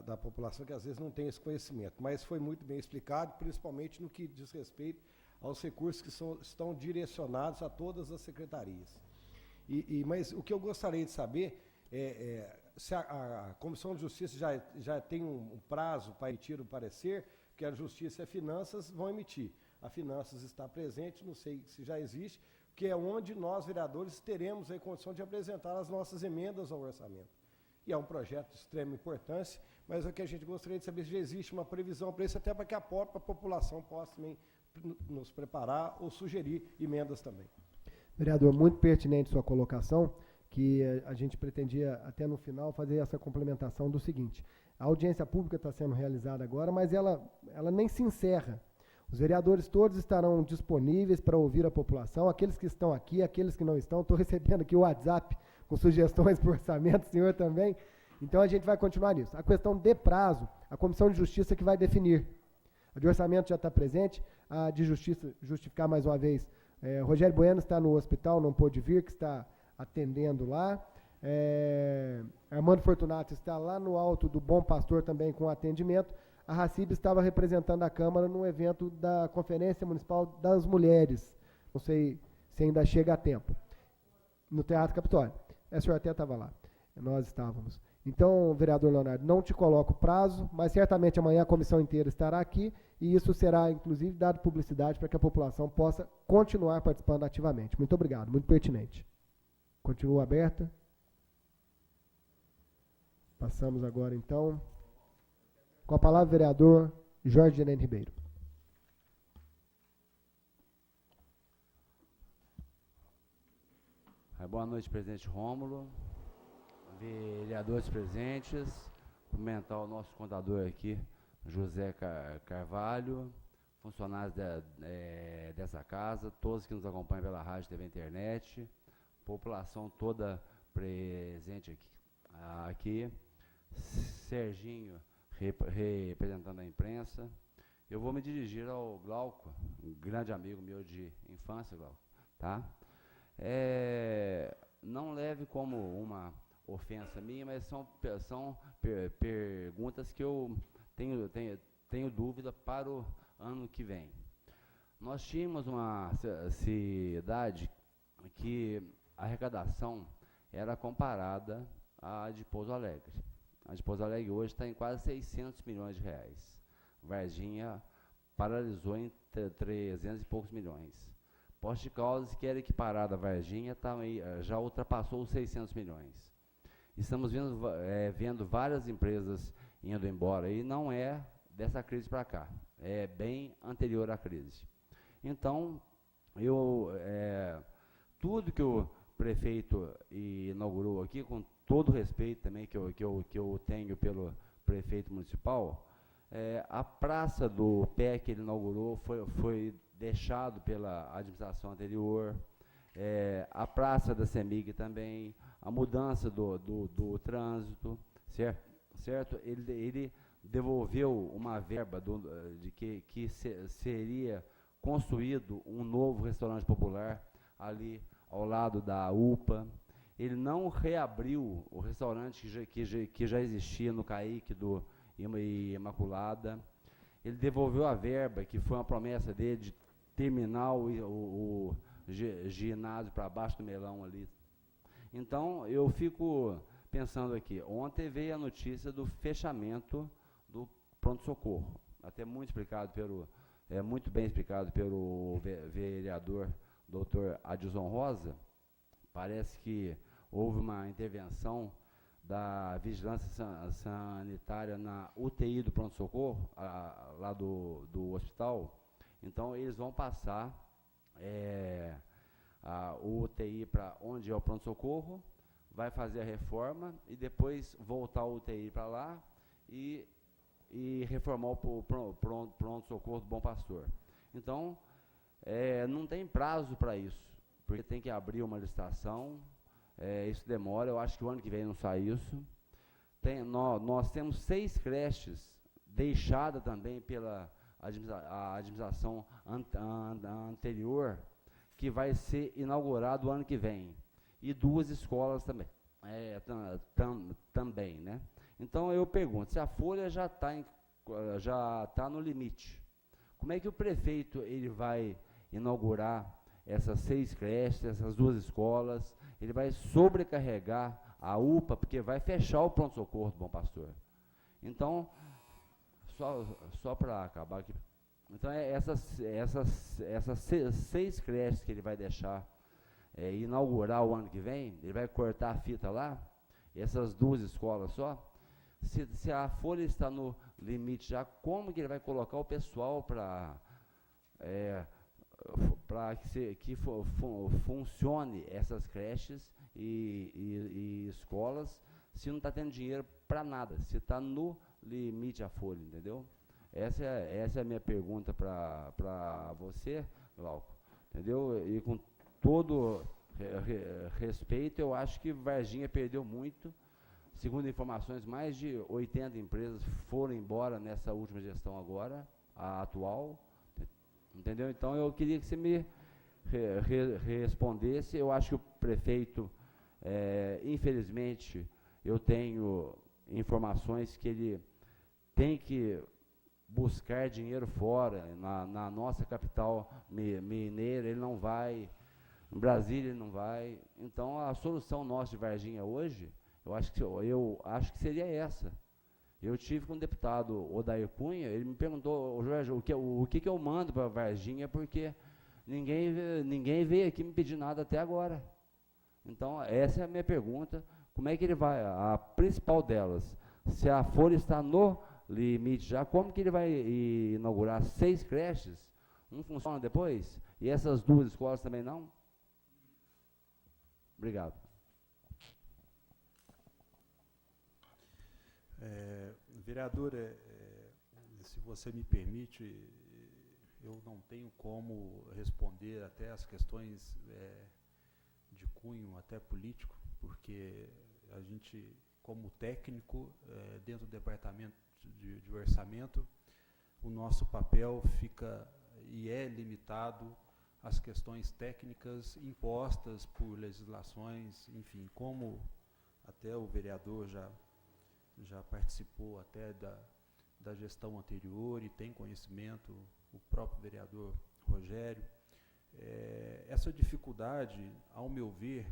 da população que às vezes não tem esse conhecimento. Mas foi muito bem explicado, principalmente no que diz respeito aos recursos que estão direcionados a todas as secretarias. Mas o que eu gostaria de saber se a Comissão de Justiça já tem um prazo para emitir o parecer, que a Justiça e a Finanças vão emitir. A Finanças está presente, não sei se já existe, que é onde nós, vereadores, teremos a condição de apresentar as nossas emendas ao orçamento. E é um projeto de extrema importância, mas o que a gente gostaria de saber se já existe uma previsão para isso, até para que a própria população possa também nos preparar ou sugerir emendas também. Vereador, muito pertinente sua colocação, que a gente pretendia até no final fazer essa complementação do seguinte: a audiência pública está sendo realizada agora, mas ela nem se encerra. Os vereadores todos estarão disponíveis para ouvir a população, aqueles que estão aqui, aqueles que não estão. Estou recebendo aqui o WhatsApp com sugestões para o orçamento, o senhor também. Então, a gente vai continuar nisso. A questão de prazo, a Comissão de Justiça que vai definir. A de orçamento já está presente, a de Justiça, justificar mais uma vez, Rogério Bueno está no hospital, não pôde vir, que está atendendo lá. Armando Fortunato está lá no Alto do Bom Pastor também com atendimento. A Racib estava representando a Câmara no evento da Conferência Municipal das Mulheres. Não sei se ainda chega a tempo. No Teatro Capitólio. O senhor até estava lá. Nós estávamos. Então, vereador Leonardo, não te coloco prazo, mas certamente amanhã a comissão inteira estará aqui e isso será, inclusive, dado publicidade para que a população possa continuar participando ativamente. Muito obrigado, muito pertinente. Continua aberta. Passamos agora, então, com a palavra o vereador Jorge Genene Ribeiro. Boa noite, presidente Rômulo, vereadores presentes, cumprimentar o nosso contador aqui, José Carvalho, funcionários dessa casa, todos que nos acompanham pela rádio, TV e internet, população toda presente aqui, Serginho, representando a imprensa. Eu vou me dirigir ao Glauco, um grande amigo meu de infância, Glauco, tá? Não leve como uma ofensa minha, mas são perguntas que eu tenho dúvida para o ano que vem. Nós tínhamos uma cidade que a arrecadação era comparada à de Pouso Alegre. A de Pouso Alegre hoje está em quase 600 milhões de reais. Varginha paralisou em 300 e poucos milhões. Poços de Caldas, que era equiparada a Varginha, já ultrapassou os 600 milhões. Estamos vendo várias empresas indo embora, e não é dessa crise para cá, é bem anterior à crise. Então, tudo que o prefeito inaugurou aqui, com todo o respeito também que eu tenho pelo prefeito municipal, a praça do pé que ele inaugurou foi deixado pela administração anterior, a praça da CEMIG também, a mudança do trânsito, certo? Ele devolveu uma verba de que seria construído um novo restaurante popular ali ao lado da UPA. Ele não reabriu o restaurante que já existia no CAIC do Imaculada. Ele devolveu a verba, que foi uma promessa dele, de terminar o ginásio para baixo do melão ali. Então, eu fico pensando aqui, ontem veio a notícia do fechamento do pronto-socorro, até muito bem explicado pelo vereador Dr. Adilson Rosa. Parece que houve uma intervenção da vigilância sanitária na UTI do pronto-socorro, lá do hospital. Então, eles vão passar a UTI para onde é o pronto-socorro, vai fazer a reforma e depois voltar a UTI para lá e reformar o pronto-socorro do Bom Pastor. Então, não tem prazo para isso, porque tem que abrir uma licitação, isso demora, eu acho que o ano que vem não sai isso. Nós temos 6 creches deixadas também pela administração anterior, que vai ser inaugurado o ano que vem, e 2 escolas também, também, né? Então eu pergunto, se a folha já está no limite, como é que o prefeito ele vai inaugurar essas 6 creches, essas 2 escolas? Ele vai sobrecarregar a UPA, porque vai fechar o pronto-socorro do Bom Pastor. Então, só para acabar aqui, então essas 6 creches que ele vai deixar inaugurar o ano que vem, ele vai cortar a fita lá, essas 2 escolas só. Se a folha está no limite já, como que ele vai colocar o pessoal para que funcione essas creches e escolas, se não está tendo dinheiro para nada, se está no limite a folha, entendeu? Essa é a minha pergunta para você, Glauco, entendeu? E com todo respeito, eu acho que Varginha perdeu muito. Segundo informações, mais de 80 empresas foram embora nessa última gestão agora, a atual, entendeu? Então, eu queria que você me respondesse. Eu acho que o prefeito, infelizmente, eu tenho informações que ele tem que buscar dinheiro fora, na nossa capital mineira, ele não vai, em Brasília ele não vai. Então, a solução nossa de Varginha hoje, eu acho que seria essa. Eu tive com o deputado Odair Cunha, ele me perguntou, Jorge, o que eu mando para Varginha, porque ninguém veio aqui me pedir nada até agora. Então, essa é a minha pergunta, como é que ele vai, a principal delas, se a folha está no limite já, como que ele vai inaugurar 6 creches, um funciona depois, e essas 2 escolas também não? Obrigado. Vereador, se você me permite, eu não tenho como responder até as questões de cunho até político, porque a gente, como técnico, dentro do departamento de orçamento, o nosso papel fica e é limitado às questões técnicas impostas por legislações, enfim, como até o vereador já participou até da gestão anterior e tem conhecimento, o próprio vereador Rogério. Essa dificuldade, ao meu ver,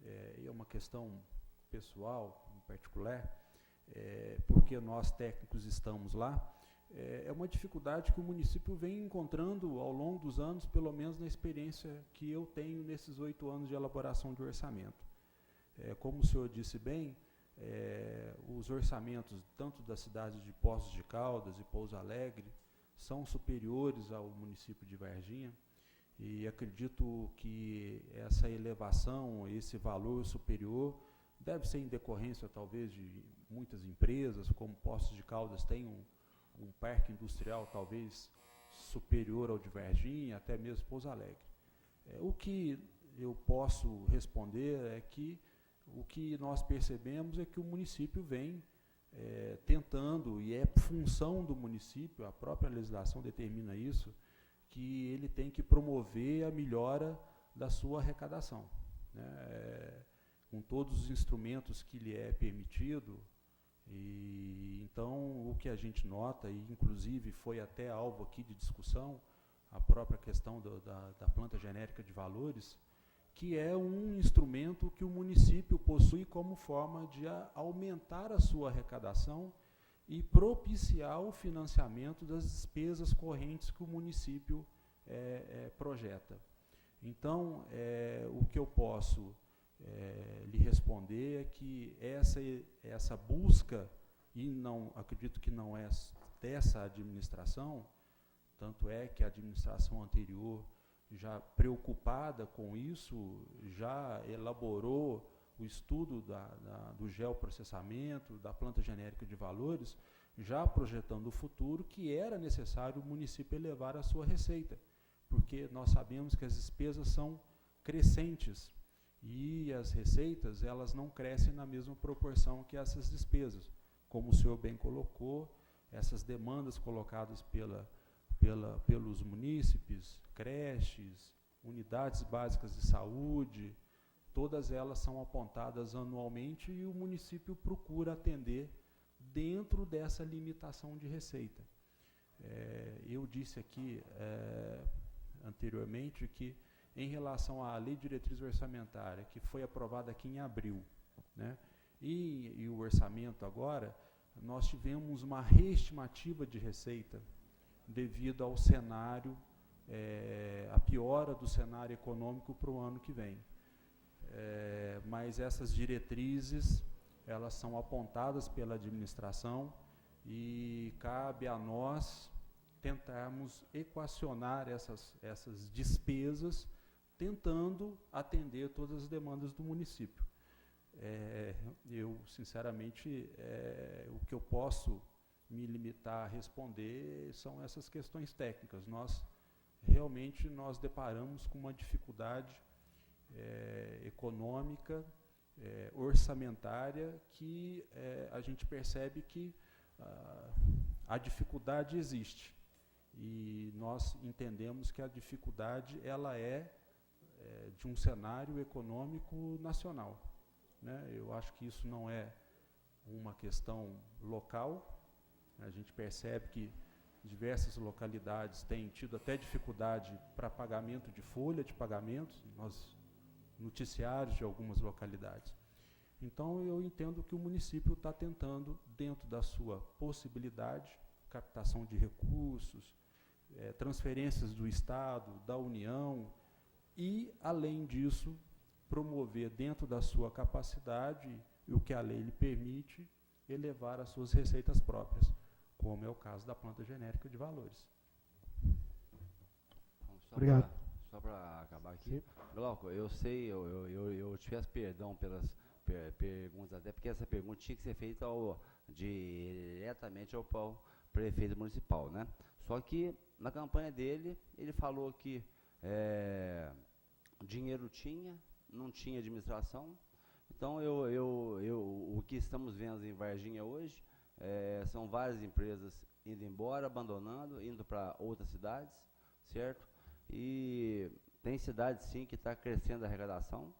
é uma questão pessoal, em particular, porque nós técnicos estamos lá, é uma dificuldade que o município vem encontrando ao longo dos anos, pelo menos na experiência que eu tenho nesses 8 anos de elaboração de orçamento. Como o senhor disse bem, os orçamentos, tanto das cidades de Poços de Caldas e Pouso Alegre, são superiores ao município de Varginha, e acredito que essa elevação, esse valor superior, deve ser em decorrência, talvez, de muitas empresas, como Poços de Caldas tem um parque industrial, talvez, superior ao de Varginha, até mesmo Pouso Alegre. O que eu posso responder é que o que nós percebemos é que o município vem tentando, e é função do município, a própria legislação determina isso, que ele tem que promover a melhora da sua arrecadação, né, com todos os instrumentos que lhe é permitido. E então o que a gente nota, e inclusive foi até alvo aqui de discussão, a própria questão da planta genérica de valores, que é um instrumento que o município possui como forma de aumentar a sua arrecadação e propiciar o financiamento das despesas correntes que o município projeta. Então, o que eu posso lhe responder é que essa busca, e não acredito que não é dessa administração, tanto é que a administração anterior, já preocupada com isso, já elaborou o estudo do geoprocessamento, da planta genérica de valores, já projetando o futuro, que era necessário o município elevar a sua receita, porque nós sabemos que as despesas são crescentes e as receitas, elas não crescem na mesma proporção que essas despesas. Como o senhor bem colocou, essas demandas colocadas pelos munícipes, creches, unidades básicas de saúde, todas elas são apontadas anualmente e o município procura atender dentro dessa limitação de receita. Eu disse aqui anteriormente que, em relação à Lei de Diretriz Orçamentária, que foi aprovada aqui em abril, né, e o orçamento agora, nós tivemos uma reestimativa de receita devido ao cenário, a piora do cenário econômico para o ano que vem. Mas essas diretrizes, elas são apontadas pela administração e cabe a nós tentarmos equacionar essas despesas, tentando atender todas as demandas do município. Eu, sinceramente, o que eu posso me limitar a responder são essas questões técnicas. Realmente nós deparamos com uma dificuldade econômica, orçamentária, que a gente percebe que a dificuldade existe. E nós entendemos que a dificuldade ela é de um cenário econômico nacional, né? Eu acho que isso não é uma questão local. A gente percebe que diversas localidades têm tido até dificuldade para pagamento de folha de pagamentos, noticiários de algumas localidades. Então, eu entendo que o município está tentando, dentro da sua possibilidade, captação de recursos, transferências do Estado, da União, e, além disso, promover dentro da sua capacidade, e o que a lei lhe permite, elevar as suas receitas próprias, como é o caso da planta genérica de valores. Obrigado. Só para acabar aqui, Glauco, eu sei, eu te peço perdão pelas perguntas, até porque essa pergunta tinha que ser feita diretamente ao prefeito municipal, né? Só que na campanha dele, ele falou que dinheiro tinha, não tinha administração. Então, o que estamos vendo em Varginha hoje são várias empresas indo embora, abandonando, indo para outras cidades, certo? E tem cidades, sim, que está crescendo a arrecadação.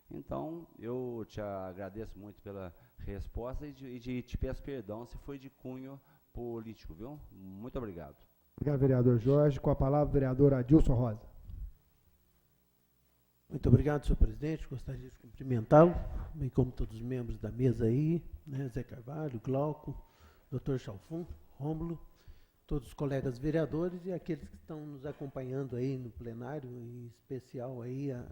Então, eu te agradeço muito pela resposta e te peço perdão se foi de cunho político, viu? Muito obrigado. Obrigado, vereador Jorge. Com a palavra, o vereador Adilson Rosa. Muito obrigado, senhor presidente. Gostaria de cumprimentá-lo, bem como todos os membros da mesa aí, né, Zé Carvalho, Glauco, doutor Chalfun, Rômulo, todos os colegas vereadores e aqueles que estão nos acompanhando aí no plenário, em especial aí a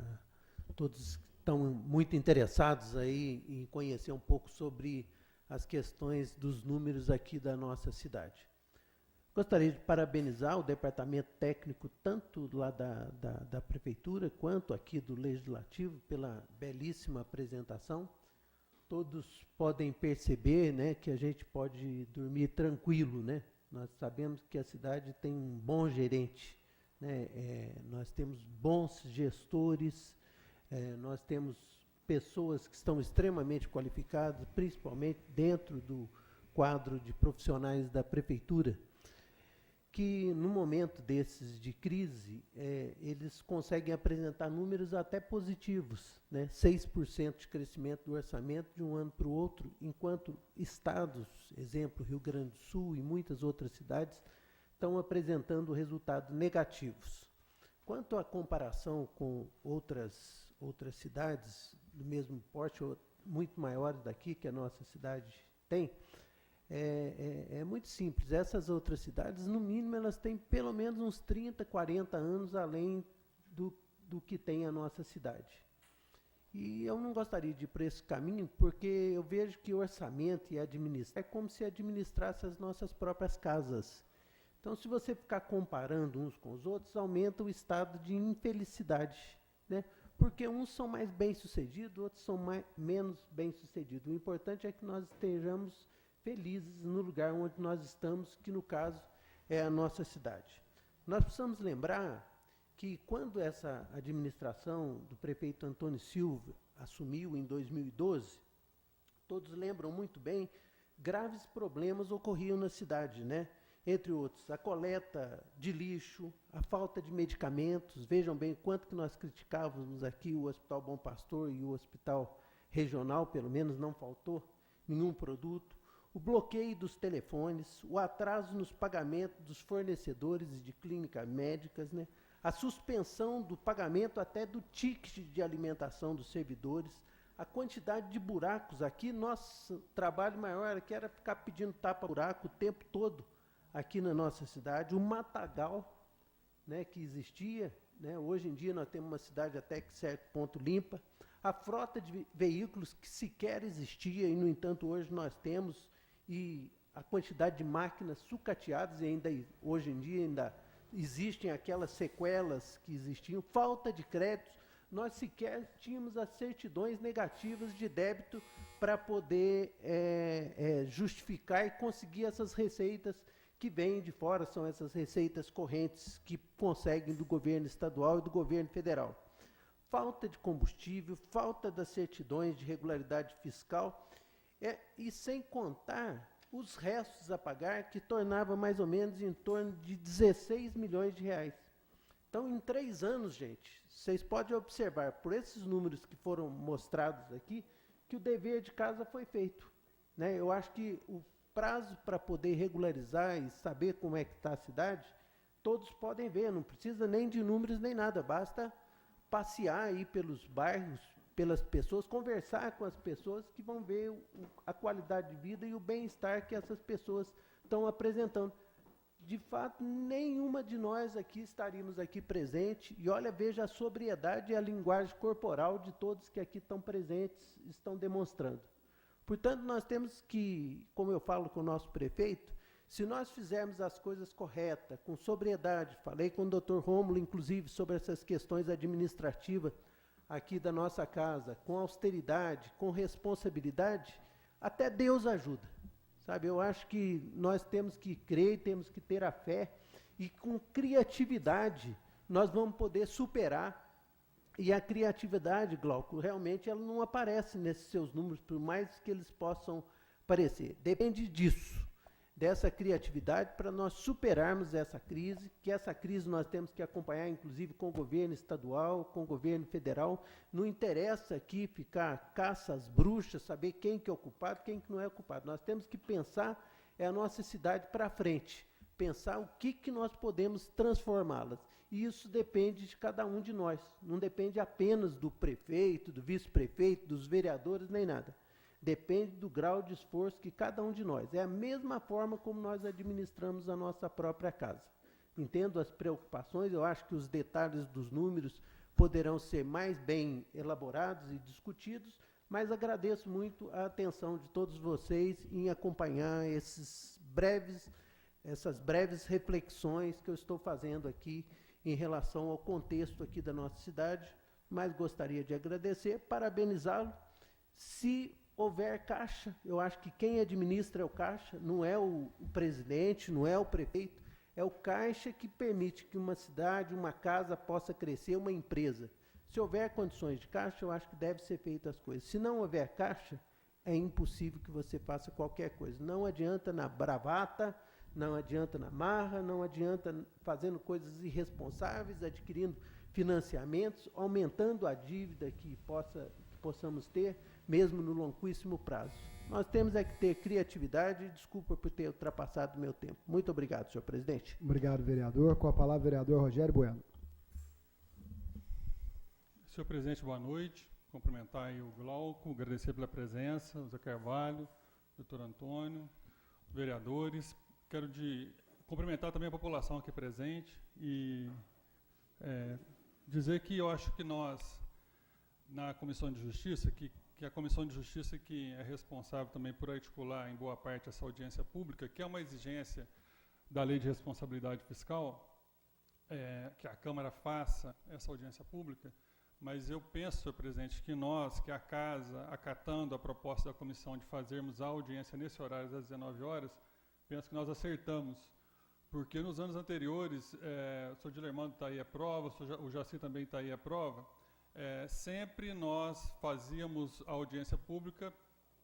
todos que estão muito interessados aí em conhecer um pouco sobre as questões dos números aqui da nossa cidade. Gostaria de parabenizar o departamento técnico, tanto lá da Prefeitura, quanto aqui do Legislativo, pela belíssima apresentação. Todos podem perceber, né, que a gente pode dormir tranquilo, né? Nós sabemos que a cidade tem um bom gerente, né? Nós temos bons gestores, nós temos pessoas que estão extremamente qualificadas, principalmente dentro do quadro de profissionais da Prefeitura, que no momento desses de crise, eles conseguem apresentar números até positivos, né? 6% de crescimento do orçamento de um ano para o outro, enquanto estados, exemplo, Rio Grande do Sul e muitas outras cidades, estão apresentando resultados negativos. Quanto à comparação com outras cidades do mesmo porte, ou muito maiores daqui, que a nossa cidade tem, é muito simples. Essas outras cidades, no mínimo, elas têm pelo menos uns 30, 40 anos além do que tem a nossa cidade. E eu não gostaria de ir por esse caminho, porque eu vejo que orçamento e administrar é como se administrasse as nossas próprias casas. Então, se você ficar comparando uns com os outros, aumenta o estado de infelicidade, né? Porque uns são mais bem-sucedidos, outros são menos bem-sucedidos. O importante é que nós estejamos felizes no lugar onde nós estamos, que no caso é a nossa cidade. Nós precisamos lembrar que quando essa administração do prefeito Antônio Silva assumiu em 2012, todos lembram muito bem, graves problemas ocorriam na cidade, né? Entre outros, a coleta de lixo, a falta de medicamentos. Vejam bem quanto que nós criticávamos aqui o Hospital Bom Pastor e o Hospital Regional, pelo menos não faltou nenhum produto. O bloqueio dos telefones, o atraso nos pagamentos dos fornecedores de clínicas médicas, né? A suspensão do pagamento até do ticket de alimentação dos servidores, a quantidade de buracos aqui. Nosso trabalho maior aqui era ficar pedindo tapa-buraco o tempo todo aqui na nossa cidade. O matagal, né, que existia, né? Hoje em dia nós temos uma cidade até que certo ponto limpa. A frota de veículos que sequer existia e, no entanto, hoje nós temos, e a quantidade de máquinas sucateadas, e ainda hoje em dia ainda existem aquelas sequelas que existiam, falta de créditos. Nós sequer tínhamos as certidões negativas de débito para poder justificar e conseguir essas receitas que vêm de fora, são essas receitas correntes que conseguem do governo estadual e do governo federal. Falta de combustível, falta das certidões de regularidade fiscal, e sem contar os restos a pagar, que tornava mais ou menos em torno de 16 milhões de reais. Então, em 3 anos, gente, vocês podem observar, por esses números que foram mostrados aqui, que o dever de casa foi feito, né? Eu acho que o prazo para poder regularizar e saber como é que está a cidade, todos podem ver, não precisa nem de números nem nada, basta passear aí pelos bairros, pelas pessoas, conversar com as pessoas que vão ver a qualidade de vida e o bem-estar que essas pessoas estão apresentando. De fato, nenhuma de nós aqui estaríamos aqui presente, e olha, veja a sobriedade e a linguagem corporal de todos que aqui estão presentes, estão demonstrando. Portanto, nós temos que, como eu falo com o nosso prefeito, se nós fizermos as coisas corretas, com sobriedade, falei com o doutor Rômulo, inclusive, sobre essas questões administrativas aqui da nossa casa, com austeridade, com responsabilidade, até Deus ajuda. Sabe, eu acho que nós temos que crer, temos que ter a fé, e com criatividade nós vamos poder superar. E a criatividade, Glauco, realmente ela não aparece nesses seus números, por mais que eles possam parecer. Depende disso, dessa criatividade, para nós superarmos essa crise, que essa crise nós temos que acompanhar, inclusive, com o governo estadual, com o governo federal. Não interessa aqui ficar caça às bruxas, saber quem que é o culpado, quem que não é o culpado. Nós temos que pensar a nossa cidade para frente, pensar o que nós podemos transformá-las. E isso depende de cada um de nós. Não depende apenas do prefeito, do vice-prefeito, dos vereadores, nem nada. Depende do grau de esforço que cada um de nós. É a mesma forma como nós administramos a nossa própria casa. Entendo as preocupações, eu acho que os detalhes dos números poderão ser mais bem elaborados e discutidos, mas agradeço muito a atenção de todos vocês em acompanhar essas breves reflexões que eu estou fazendo aqui em relação ao contexto aqui da nossa cidade, mas gostaria de agradecer, parabenizá-lo. Se houver caixa, eu acho que quem administra é o caixa, não é o presidente, não é o prefeito, é o caixa que permite que uma cidade, uma casa possa crescer, uma empresa. Se houver condições de caixa, eu acho que deve ser feita as coisas. Se não houver caixa, é impossível que você faça qualquer coisa. Não adianta na bravata, não adianta na marra, não adianta fazendo coisas irresponsáveis, adquirindo financiamentos, aumentando a dívida que possamos ter, mesmo no longuíssimo prazo. Nós temos é que ter criatividade. Desculpa por ter ultrapassado o meu tempo. Muito obrigado, senhor presidente. Obrigado, vereador. Com a palavra, o vereador Rogério Bueno. Senhor presidente, boa noite. Cumprimentar aí o Glauco, agradecer pela presença, o Zé Carvalho, o doutor Antônio, vereadores. Quero cumprimentar também a população aqui presente e dizer que eu acho que nós, na Comissão de Justiça, que a Comissão de Justiça que é responsável também por articular em boa parte essa audiência pública, que é uma exigência da Lei de Responsabilidade Fiscal, que a Câmara faça essa audiência pública. Mas eu penso, senhor presidente, que nós, que a Casa, acatando a proposta da comissão de fazermos a audiência nesse horário das 19 horas, penso que nós acertamos. Porque nos anos anteriores, o senhor Dilermando está aí à prova, o Jaci também está aí à prova, sempre nós fazíamos a audiência pública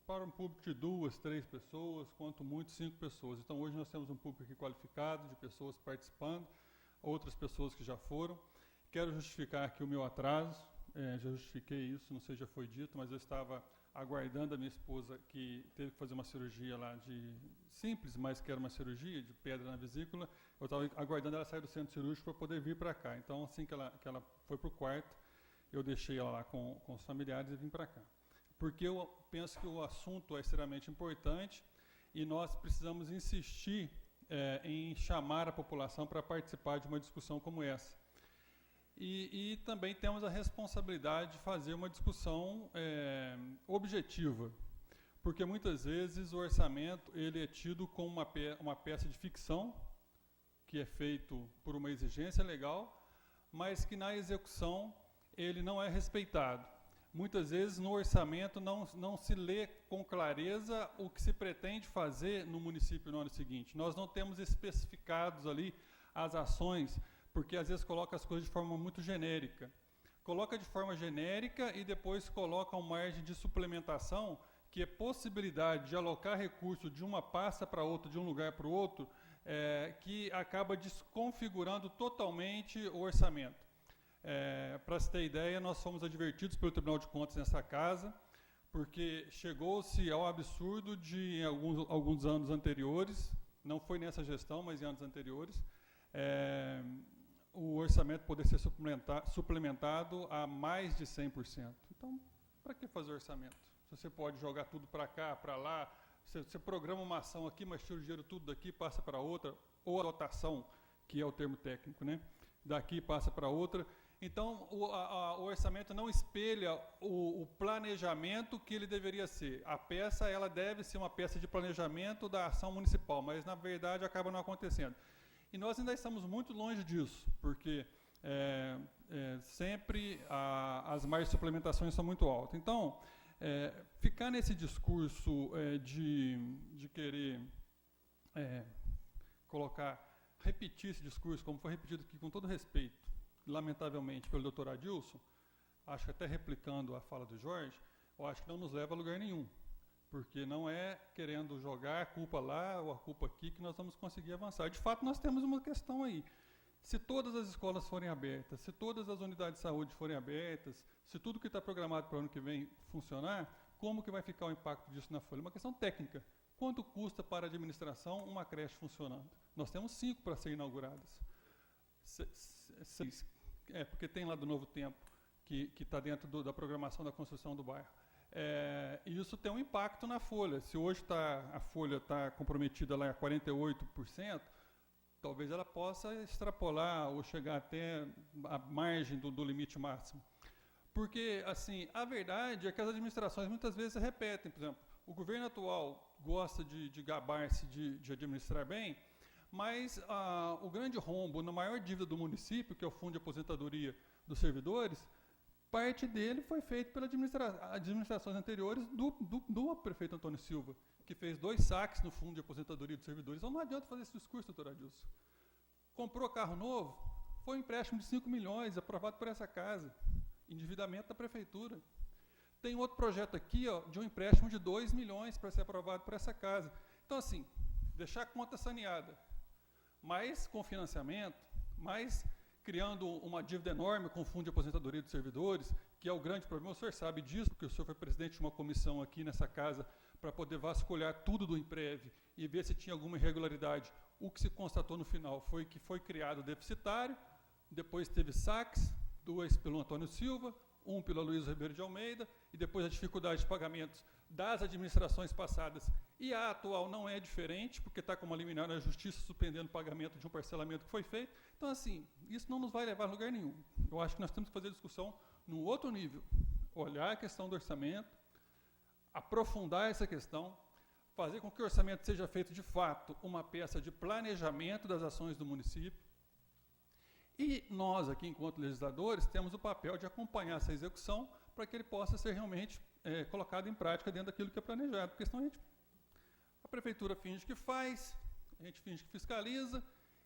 para um público de 2, 3 pessoas, quanto muito 5 pessoas. Então hoje nós temos um público aqui qualificado, de pessoas participando, outras pessoas que já foram. Quero justificar aqui o meu atraso, já justifiquei isso, não sei se já foi dito, mas eu estava aguardando a minha esposa, que teve que fazer uma cirurgia lá simples, mas que era uma cirurgia de pedra na vesícula. Eu estava aguardando ela sair do centro cirúrgico para poder vir para cá. Então, assim que ela foi para o quarto, eu deixei ela lá com os familiares e vim para cá. Porque eu penso que o assunto é extremamente importante e nós precisamos insistir em chamar a população para participar de uma discussão como essa. E também temos a responsabilidade de fazer uma discussão objetiva, porque muitas vezes o orçamento ele é tido como uma peça de ficção, que é feito por uma exigência legal, mas que na execução ele não é respeitado. Muitas vezes no orçamento não se lê com clareza o que se pretende fazer no município no ano seguinte. Nós não temos especificados ali as ações, porque às vezes coloca as coisas de forma muito genérica. Coloca de forma genérica e depois coloca uma margem de suplementação, que é possibilidade de alocar recurso de uma pasta para outra, de um lugar para o outro, que acaba desconfigurando totalmente o orçamento. Para se ter ideia, nós fomos advertidos pelo Tribunal de Contas nessa casa, porque chegou-se ao absurdo de, em alguns anos anteriores, não foi nessa gestão, mas em anos anteriores, o orçamento poder ser suplementado a mais de 100%. Então, para que fazer orçamento? Se você pode jogar tudo para cá, para lá, você programa uma ação aqui, mas tira o dinheiro tudo daqui, passa para outra, ou a dotação, que é o termo técnico, né? Daqui passa para outra. Então, o orçamento não espelha o planejamento que ele deveria ser. A peça ela deve ser uma peça de planejamento da ação municipal, mas, na verdade, acaba não acontecendo. E nós ainda estamos muito longe disso, porque sempre as margens de suplementações são muito altas. Então, ficar nesse discurso de querer repetir esse discurso, como foi repetido aqui com todo respeito, lamentavelmente, pelo doutor Adilson, acho que até replicando a fala do Jorge, eu acho que não nos leva a lugar nenhum. Porque não é querendo jogar a culpa lá ou a culpa aqui que nós vamos conseguir avançar. De fato, nós temos uma questão aí. Se todas as escolas forem abertas, se todas as unidades de saúde forem abertas, se tudo que está programado para o ano que vem funcionar, como que vai ficar o impacto disso na folha? É uma questão técnica. Quanto custa para a administração uma creche funcionando? Nós temos 5 para serem inauguradas. 6, porque tem lá do Novo Tempo, que está dentro da programação da construção do bairro. E isso tem um impacto na folha. Se hoje a folha está comprometida lá a 48%, talvez ela possa extrapolar ou chegar até a margem do limite máximo. Porque, assim, a verdade é que as administrações muitas vezes se repetem. Por exemplo, o governo atual gosta de gabar-se de administrar bem, mas o grande rombo na maior dívida do município, que é o Fundo de Aposentadoria dos Servidores, parte dele foi feito pelas administrações anteriores do prefeito Antônio Silva, que fez 2 saques no Fundo de Aposentadoria dos Servidores. Então não adianta fazer esse discurso, doutor Adilson. Comprou carro novo, foi um empréstimo de 5 milhões, aprovado por essa casa, endividamento da prefeitura. Tem outro projeto aqui, de um empréstimo de 2 milhões para ser aprovado por essa casa. Então, assim, deixar a conta saneada, mas com financiamento, mas criando uma dívida enorme com o Fundo de Aposentadoria dos Servidores, que é o grande problema. O senhor sabe disso, porque o senhor foi presidente de uma comissão aqui nessa casa para poder vasculhar tudo do Imprev e ver se tinha alguma irregularidade. O que se constatou no final foi que foi criado deficitário, depois teve saques, 2 pelo Antônio Silva, 1 pela Luísa Ribeiro de Almeida, e depois a dificuldade de pagamentos das administrações passadas. E a atual não é diferente, porque está com uma liminar na Justiça suspendendo o pagamento de um parcelamento que foi feito. Então, assim, isso não nos vai levar a lugar nenhum. Eu acho que nós temos que fazer a discussão num outro nível. Olhar a questão do orçamento, aprofundar essa questão, fazer com que o orçamento seja feito, de fato, uma peça de planejamento das ações do município. E nós, aqui, enquanto legisladores, temos o papel de acompanhar essa execução para que ele possa ser realmente colocado em prática dentro daquilo que é planejado. Porque senão a prefeitura finge que faz, a gente finge que fiscaliza,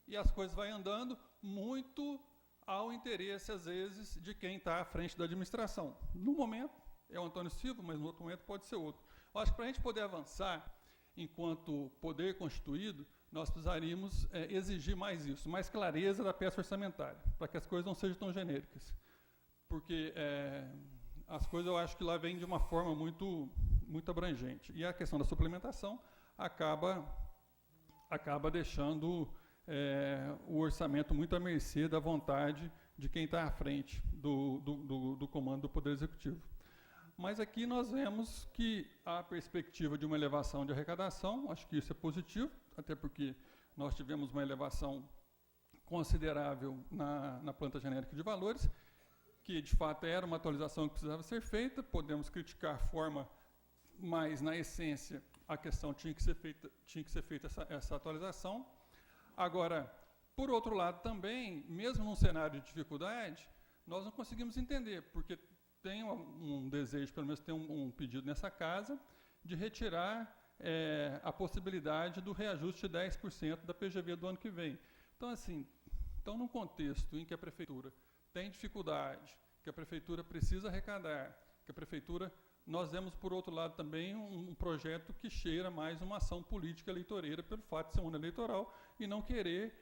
e as coisas vão andando muito ao interesse, às vezes, de quem está à frente da administração. No momento, é o Antônio Silva, mas no outro momento pode ser outro. Eu acho que para a gente poder avançar, enquanto poder constituído, nós precisaríamos exigir mais isso, mais clareza da peça orçamentária, para que as coisas não sejam tão genéricas. Porque as coisas, eu acho que lá vêm de uma forma muito, muito abrangente. E a questão da suplementação acaba deixando o orçamento muito à mercê da vontade de quem está à frente do comando do Poder Executivo. Mas aqui nós vemos que há perspectiva de uma elevação de arrecadação, acho que isso é positivo, até porque nós tivemos uma elevação considerável na planta genérica de valores, que de fato era uma atualização que precisava ser feita. Podemos criticar a forma, mas na essência a questão tinha que ser feita essa atualização. Agora, por outro lado também, mesmo num cenário de dificuldade, nós não conseguimos entender, porque tem um desejo, pelo menos tem um pedido nessa casa, de retirar a possibilidade do reajuste de 10% da PGV do ano que vem. Então, assim, num contexto em que a prefeitura tem dificuldade, que a prefeitura precisa arrecadar, que a prefeitura... Nós vemos, por outro lado, também um projeto que cheira mais uma ação política eleitoreira, pelo fato de ser um ano eleitoral, e não querer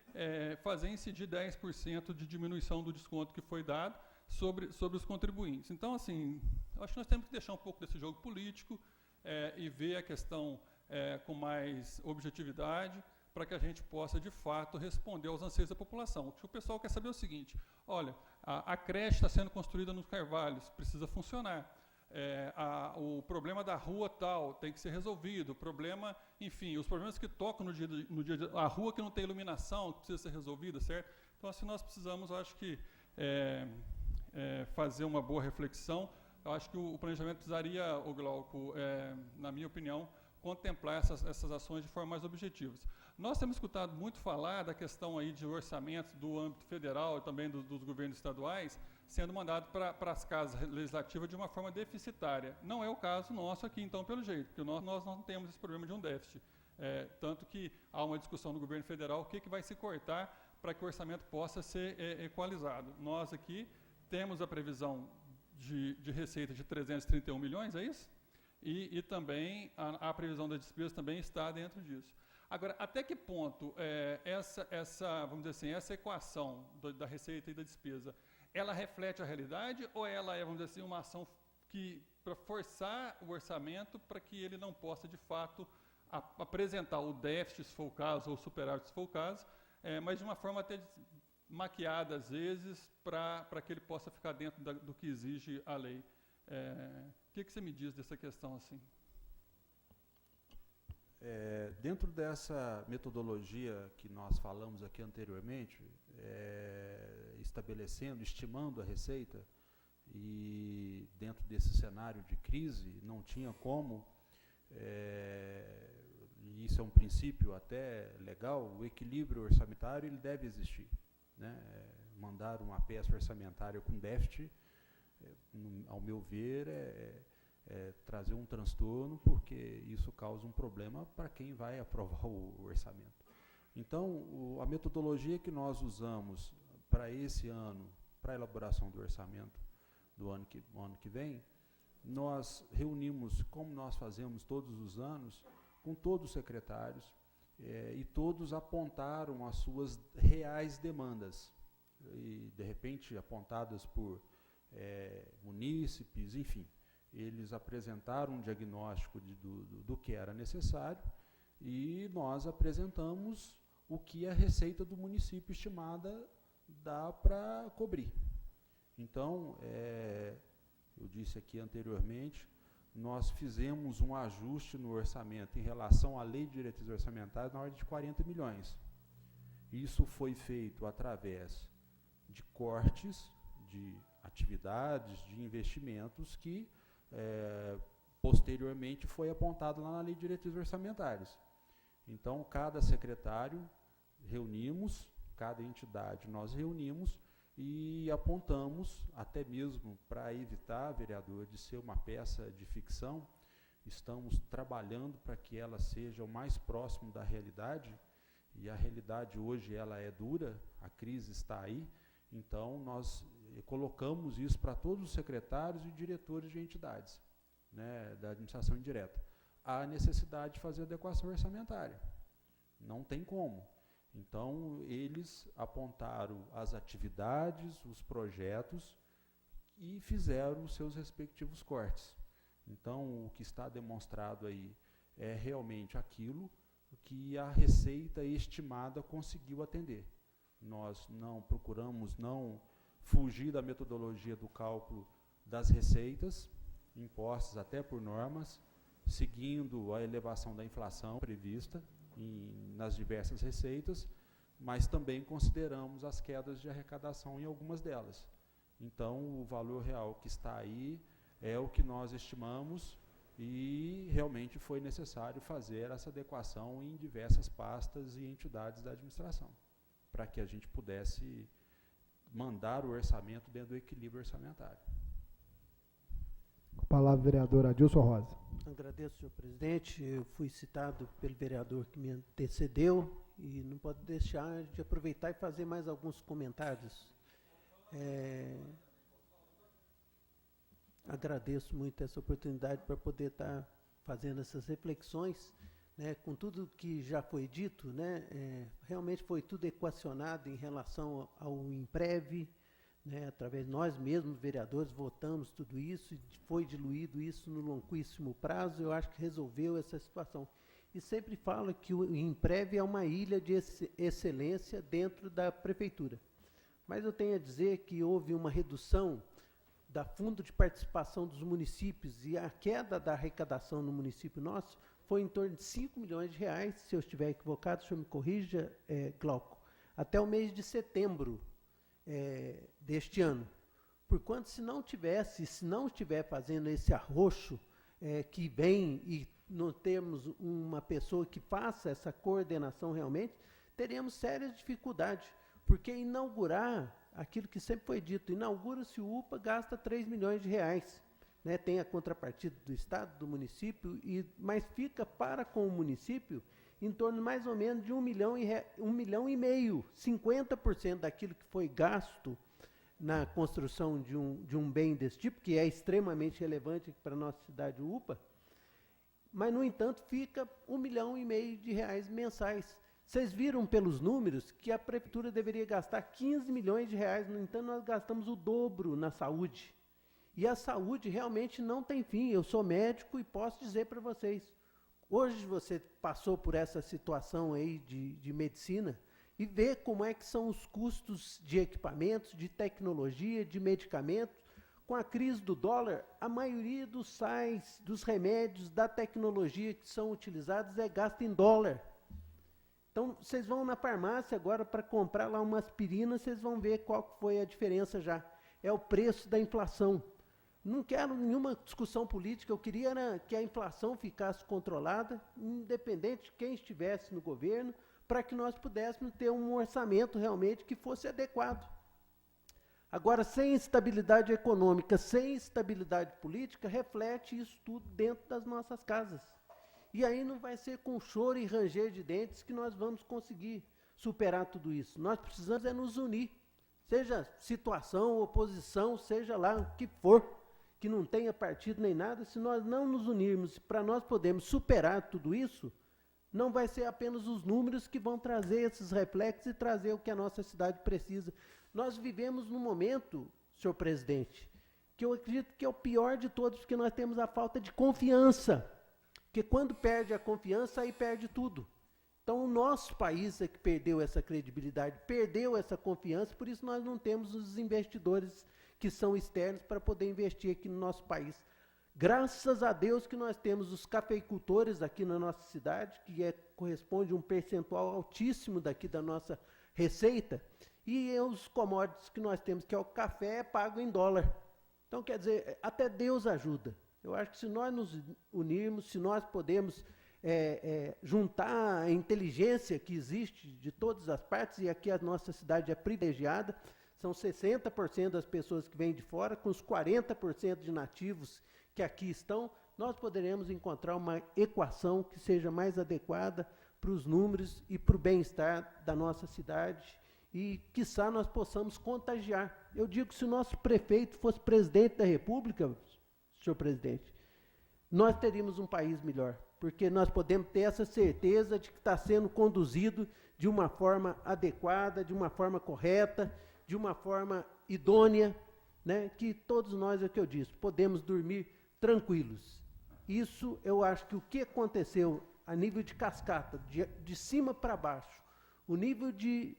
fazer incidir 10% de diminuição do desconto que foi dado sobre os contribuintes. Então, assim, acho que nós temos que deixar um pouco desse jogo político e ver a questão com mais objetividade, para que a gente possa, de fato, responder aos anseios da população. O que o pessoal quer saber é o seguinte: olha, a creche está sendo construída nos Carvalhos, precisa funcionar. O problema da rua tal tem que ser resolvido, o problema, enfim, os problemas que tocam no dia a rua que não tem iluminação, que precisa ser resolvida, certo? Então, assim, nós precisamos, eu acho que, fazer uma boa reflexão. Eu acho que o planejamento precisaria, o Glauco, na minha opinião, contemplar essas ações de forma mais objetiva. Nós temos escutado muito falar da questão aí de orçamentos do âmbito federal e também dos governos estaduais sendo mandado para as casas legislativas de uma forma deficitária. Não é o caso nosso aqui, então, pelo jeito, porque nós não temos esse problema de um déficit. Tanto que há uma discussão no governo federal o que vai se cortar para que o orçamento possa ser equalizado. Nós aqui temos a previsão de receita de 331 milhões, é isso? E também a previsão das despesas também está dentro disso. Agora, até que ponto vamos dizer assim, essa equação da receita e da despesa, ela reflete a realidade ou ela é, vamos dizer assim, uma ação para forçar o orçamento para que ele não possa, de fato, apresentar o déficit, se for o caso, ou o superávit, se for o caso, mas de uma forma até maquiada, às vezes, para que ele possa ficar dentro do que exige a lei. O que você me diz dessa questão assim? Dentro dessa metodologia que nós falamos aqui anteriormente, estimando a receita, e dentro desse cenário de crise, não tinha como, e isso é um princípio até legal, o equilíbrio orçamentário ele deve existir. Né? Mandar uma peça orçamentária com déficit, ao meu ver, trazer um transtorno, porque isso causa um problema para quem vai aprovar o orçamento. Então, a metodologia que nós usamos para esse ano, para a elaboração do orçamento do ano que vem, nós reunimos, como nós fazemos todos os anos, com todos os secretários, e todos apontaram as suas reais demandas, e de repente apontadas por munícipes, enfim. Eles apresentaram um diagnóstico do que era necessário e nós apresentamos o que a receita do município estimada dá para cobrir. Então, eu disse aqui anteriormente, nós fizemos um ajuste no orçamento em relação à lei de diretrizes orçamentárias na ordem de 40 milhões. Isso foi feito através de cortes de atividades, de investimentos que posteriormente foi apontado lá na lei de diretrizes orçamentárias. Então, cada secretário reunimos, cada entidade nós reunimos e apontamos, até mesmo para evitar, vereador, de ser uma peça de ficção, estamos trabalhando para que ela seja o mais próximo da realidade, e a realidade hoje ela é dura, a crise está aí, então nós colocamos isso para todos os secretários e diretores de entidades, né, da administração indireta. Há necessidade de fazer adequação orçamentária, não tem como. Então, eles apontaram as atividades, os projetos e fizeram os seus respectivos cortes. Então, o que está demonstrado aí é realmente aquilo que a receita estimada conseguiu atender. Nós não procuramos não fugir da metodologia do cálculo das receitas, impostas até por normas, seguindo a elevação da inflação prevista nas diversas receitas, mas também consideramos as quedas de arrecadação em algumas delas. Então, o valor real que está aí é o que nós estimamos e realmente foi necessário fazer essa adequação em diversas pastas e entidades da administração, para que a gente pudesse mandar o orçamento dentro do equilíbrio orçamentário. Com a palavra, vereador Adilson Rosa. Agradeço, senhor presidente. Eu fui citado pelo vereador que me antecedeu e não posso deixar de aproveitar e fazer mais alguns comentários. Agradeço muito essa oportunidade para poder estar fazendo essas reflexões, né, com tudo que já foi dito, né, realmente foi tudo equacionado em relação ao Imprev, né, através de nós mesmos, vereadores, votamos tudo isso, e foi diluído isso no longuíssimo prazo, eu acho que resolveu essa situação. E sempre falo que o Imprev é uma ilha de excelência dentro da prefeitura. Mas eu tenho a dizer que houve uma redução da fundo de participação dos municípios e a queda da arrecadação no município nosso foi em torno de 5 milhões de reais, se eu estiver equivocado, o senhor me corrija, Glauco, até o mês de setembro deste ano. Porquanto, se não estiver fazendo esse arroxo que vem e não temos uma pessoa que faça essa coordenação realmente, teremos sérias dificuldades, porque inaugurar, aquilo que sempre foi dito, inaugura-se o UPA, gasta 3 milhões de reais. Né, tem a contrapartida do Estado, do município, mas fica para com o município em torno mais ou menos de 1 milhão e meio, 50% daquilo que foi gasto na construção de um bem desse tipo, que é extremamente relevante para a nossa cidade, o UPA, mas, no entanto, fica 1 milhão e meio de reais mensais. Vocês viram pelos números que a prefeitura deveria gastar 15 milhões de reais, no entanto, nós gastamos o dobro na saúde. E a saúde realmente não tem fim. Eu sou médico e posso dizer para vocês, Hoje você passou por essa situação aí de medicina e vê como é que são os custos de equipamentos, de tecnologia, de medicamentos. Com a crise do dólar, a maioria dos sais, dos remédios, da tecnologia que são utilizados é gasto em dólar. Então, vocês vão na farmácia agora para comprar lá uma aspirina, vocês vão ver qual foi a diferença já. É o preço da inflação. Não quero nenhuma discussão política, eu queria que a inflação ficasse controlada, independente de quem estivesse no governo, para que nós pudéssemos ter um orçamento realmente que fosse adequado. Agora, sem estabilidade econômica, sem estabilidade política, reflete isso tudo dentro das nossas casas. E aí não vai ser com choro e ranger de dentes que nós vamos conseguir superar tudo isso. Nós precisamos é nos unir, seja situação, oposição, seja lá o que for, que não tenha partido nem nada. Se nós não nos unirmos para nós podermos superar tudo isso, não vai ser apenas os números que vão trazer esses reflexos e trazer o que a nossa cidade precisa. Nós vivemos num momento, senhor presidente, que eu acredito que é o pior de todos, porque nós temos a falta de confiança. Porque quando perde a confiança, aí perde tudo. Então, o nosso país é que perdeu essa credibilidade, perdeu essa confiança, por isso nós não temos os investidores que são externos para poder investir aqui no nosso país. Graças a Deus que nós temos os cafeicultores aqui na nossa cidade, que corresponde a um percentual altíssimo daqui da nossa receita, e os commodities que nós temos, que é o café, é pago em dólar. Então, quer dizer, até Deus ajuda. Eu acho que se nós nos unirmos, se nós podemos juntar a inteligência que existe de todas as partes, e aqui a nossa cidade é privilegiada, são 60% das pessoas que vêm de fora, com os 40% de nativos que aqui estão, nós poderemos encontrar uma equação que seja mais adequada para os números e para o bem-estar da nossa cidade, e, quiçá, nós possamos contagiar. Eu digo que se o nosso prefeito fosse presidente da República, senhor presidente, nós teríamos um país melhor, porque nós podemos ter essa certeza de que está sendo conduzido de uma forma adequada, de uma forma correta, de uma forma idônea, né, que todos nós, é o que eu disse, podemos dormir tranquilos. Isso, eu acho que o que aconteceu a nível de cascata, de cima para baixo, o nível de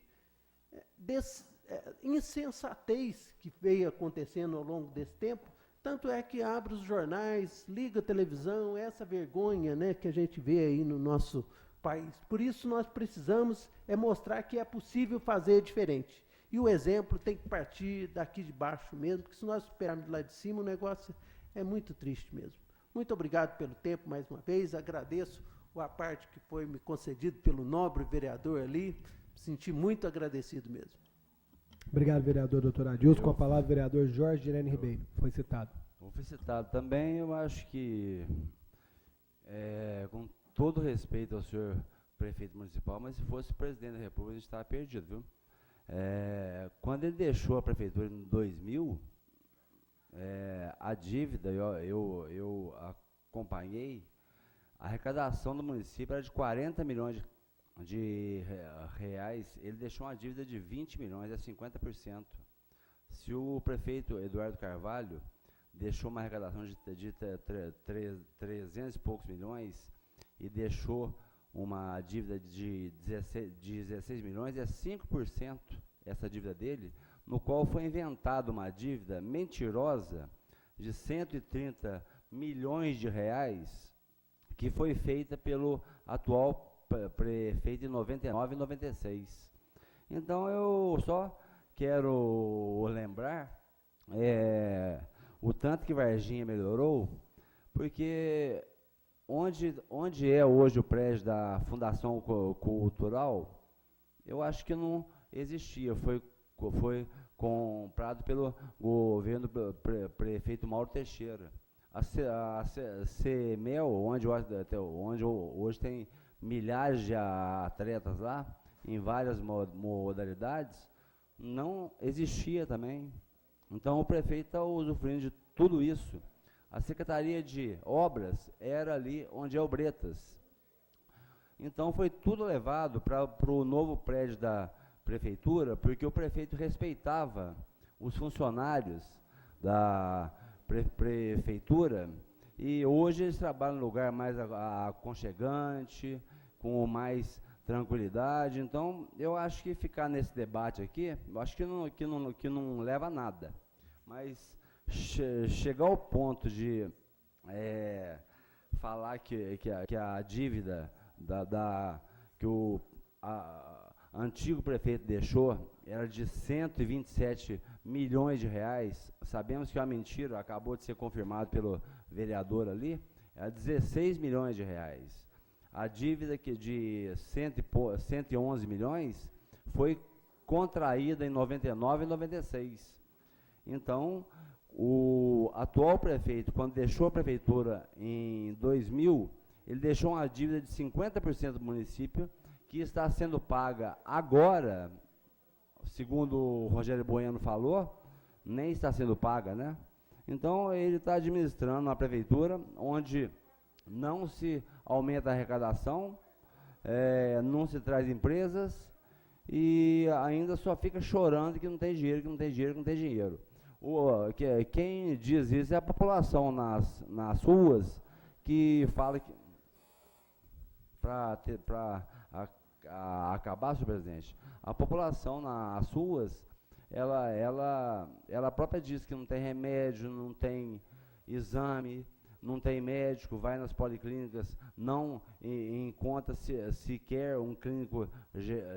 insensatez que veio acontecendo ao longo desse tempo, tanto é que abre os jornais, liga a televisão, essa vergonha, né, que a gente vê aí no nosso país. Por isso nós precisamos mostrar que é possível fazer diferente. E o exemplo tem que partir daqui de baixo mesmo, porque se nós esperarmos de lá de cima, o negócio é muito triste mesmo. Muito obrigado pelo tempo mais uma vez, agradeço a parte que foi me concedido pelo nobre vereador ali, senti muito agradecido mesmo. Obrigado, vereador doutor Adilson. Com a palavra, o vereador Jorge Irene Ribeiro. Foi citado. Foi citado também. Eu acho que, com todo respeito ao senhor prefeito municipal, mas se fosse presidente da República, a gente estava perdido, viu? Quando ele deixou a prefeitura em 2000, a dívida, eu acompanhei, a arrecadação do município era de 40 milhões de reais, ele deixou uma dívida de 20 milhões, é 50%. Se o prefeito Eduardo Carvalho deixou uma arrecadação de 300 e poucos milhões e deixou uma dívida de 16 milhões, é 5% essa dívida dele, no qual foi inventada uma dívida mentirosa de 130 milhões de reais, que foi feita pelo atual prefeito em 99 e 96. Então, eu só quero lembrar o tanto que Varginha melhorou, porque onde é hoje o prédio da Fundação Cultural, eu acho que não existia, foi comprado pelo governo prefeito Mauro Teixeira. A CEMEL, onde hoje tem milhares de atletas lá, em várias modalidades, não existia também. Então, o prefeito está usufruindo de tudo isso. A Secretaria de Obras era ali onde é o Bretas. Então, foi tudo levado para o novo prédio da prefeitura, porque o prefeito respeitava os funcionários da prefeitura E hoje eles trabalham num lugar mais aconchegante, com mais tranquilidade. Então, eu acho que ficar nesse debate aqui, eu acho que não leva a nada. Mas chegar ao ponto de falar que a dívida que o antigo prefeito deixou era de 127 milhões de reais, sabemos que é uma mentira, acabou de ser confirmado pelo vereador ali, é 16 milhões de reais. A dívida de 111 milhões foi contraída em 99 e 96. Então, o atual prefeito, quando deixou a prefeitura em 2000, ele deixou uma dívida de 50% do município, que está sendo paga agora, segundo o Rogério Bueno falou, nem está sendo paga, né? Então, ele está administrando uma prefeitura onde não se aumenta a arrecadação, não se traz empresas e ainda só fica chorando que não tem dinheiro, que não tem dinheiro, que não tem dinheiro. Quem diz isso é a população nas ruas, que fala que para acabar, senhor presidente, a população nas ruas, ela própria diz que não tem remédio, não tem exame, não tem médico, vai nas policlínicas, não encontra sequer um clínico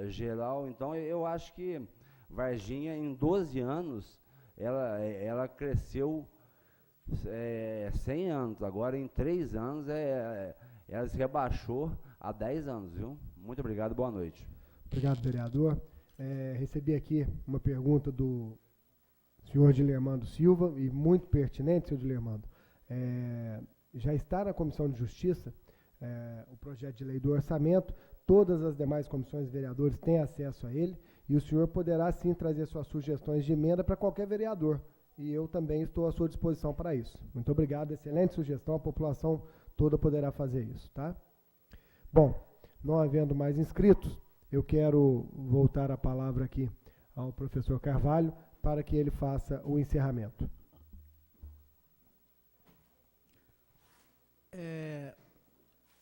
geral. Então, eu acho que Varginha, em 12 anos, ela cresceu 100 anos. Agora, em 3 anos, ela se rebaixou há 10 anos, viu? Muito obrigado, boa noite. Obrigado, vereador. Recebi aqui uma pergunta do senhor Dilermando Silva, e muito pertinente, senhor Dilermando. Já está na Comissão de Justiça o projeto de lei do orçamento, todas as demais comissões de vereadores têm acesso a ele, e o senhor poderá sim trazer suas sugestões de emenda para qualquer vereador, e eu também estou à sua disposição para isso. Muito obrigado, excelente sugestão, a população toda poderá fazer isso, tá? Bom, não havendo mais inscritos, eu quero voltar a palavra aqui ao professor Carvalho para que ele faça o encerramento.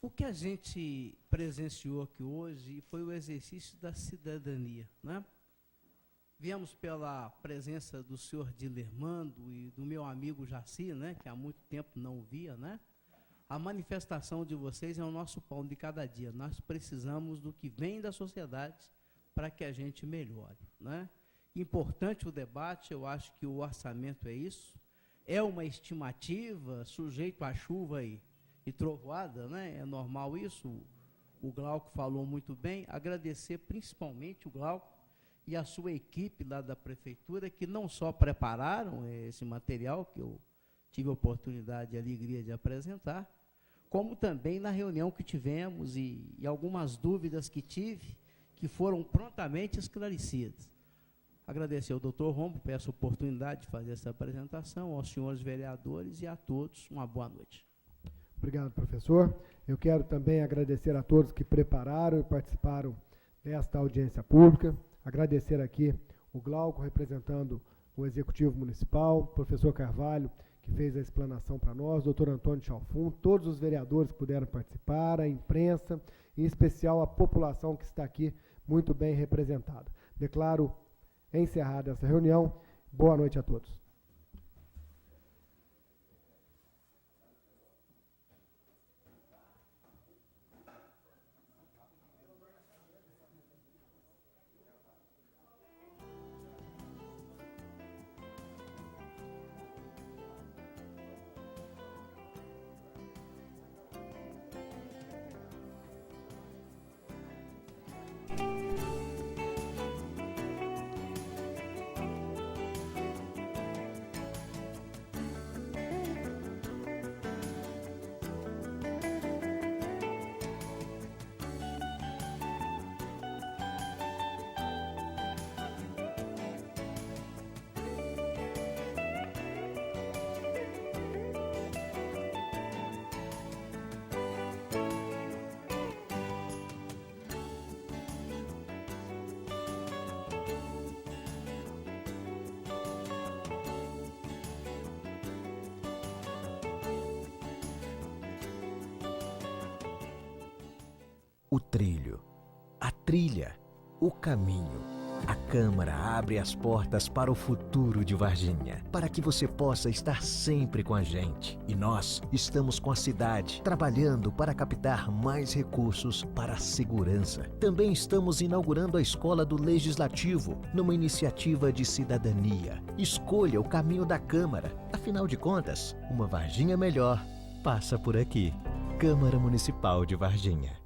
O que a gente presenciou aqui hoje foi o exercício da cidadania, né? Viemos pela presença do senhor Dilermando e do meu amigo Jaci, né, que há muito tempo não o via, né? A manifestação de vocês é o nosso pão de cada dia. Nós precisamos do que vem da sociedade para que a gente melhore, né? Importante o debate, eu acho que o orçamento é isso. É uma estimativa, sujeito à chuva e trovoada, né? É normal isso. O Glauco falou muito bem. Agradecer principalmente o Glauco e a sua equipe lá da prefeitura, que não só prepararam esse material, que eu tive a oportunidade e a alegria de apresentar, como também na reunião que tivemos e algumas dúvidas que tive, que foram prontamente esclarecidas. Agradecer ao doutor Rombo por essa oportunidade de fazer essa apresentação, aos senhores vereadores e a todos. Uma boa noite. Obrigado, professor. Eu quero também agradecer a todos que prepararam e participaram desta audiência pública. Agradecer aqui o Glauco, representando o Executivo Municipal, professor Carvalho, que fez a explanação para nós, doutor Antônio Chalfun, todos os vereadores que puderam participar, a imprensa, em especial a população que está aqui muito bem representada. Declaro encerrada essa reunião. Boa noite a todos. o trilho, a trilha, o caminho. A Câmara abre as portas para o futuro de Varginha, para que você possa estar sempre com a gente. E nós estamos com a cidade, trabalhando para captar mais recursos para a segurança. Também estamos inaugurando a Escola do Legislativo, numa iniciativa de cidadania. Escolha o caminho da Câmara. Afinal de contas, uma Varginha melhor passa por aqui. Câmara Municipal de Varginha.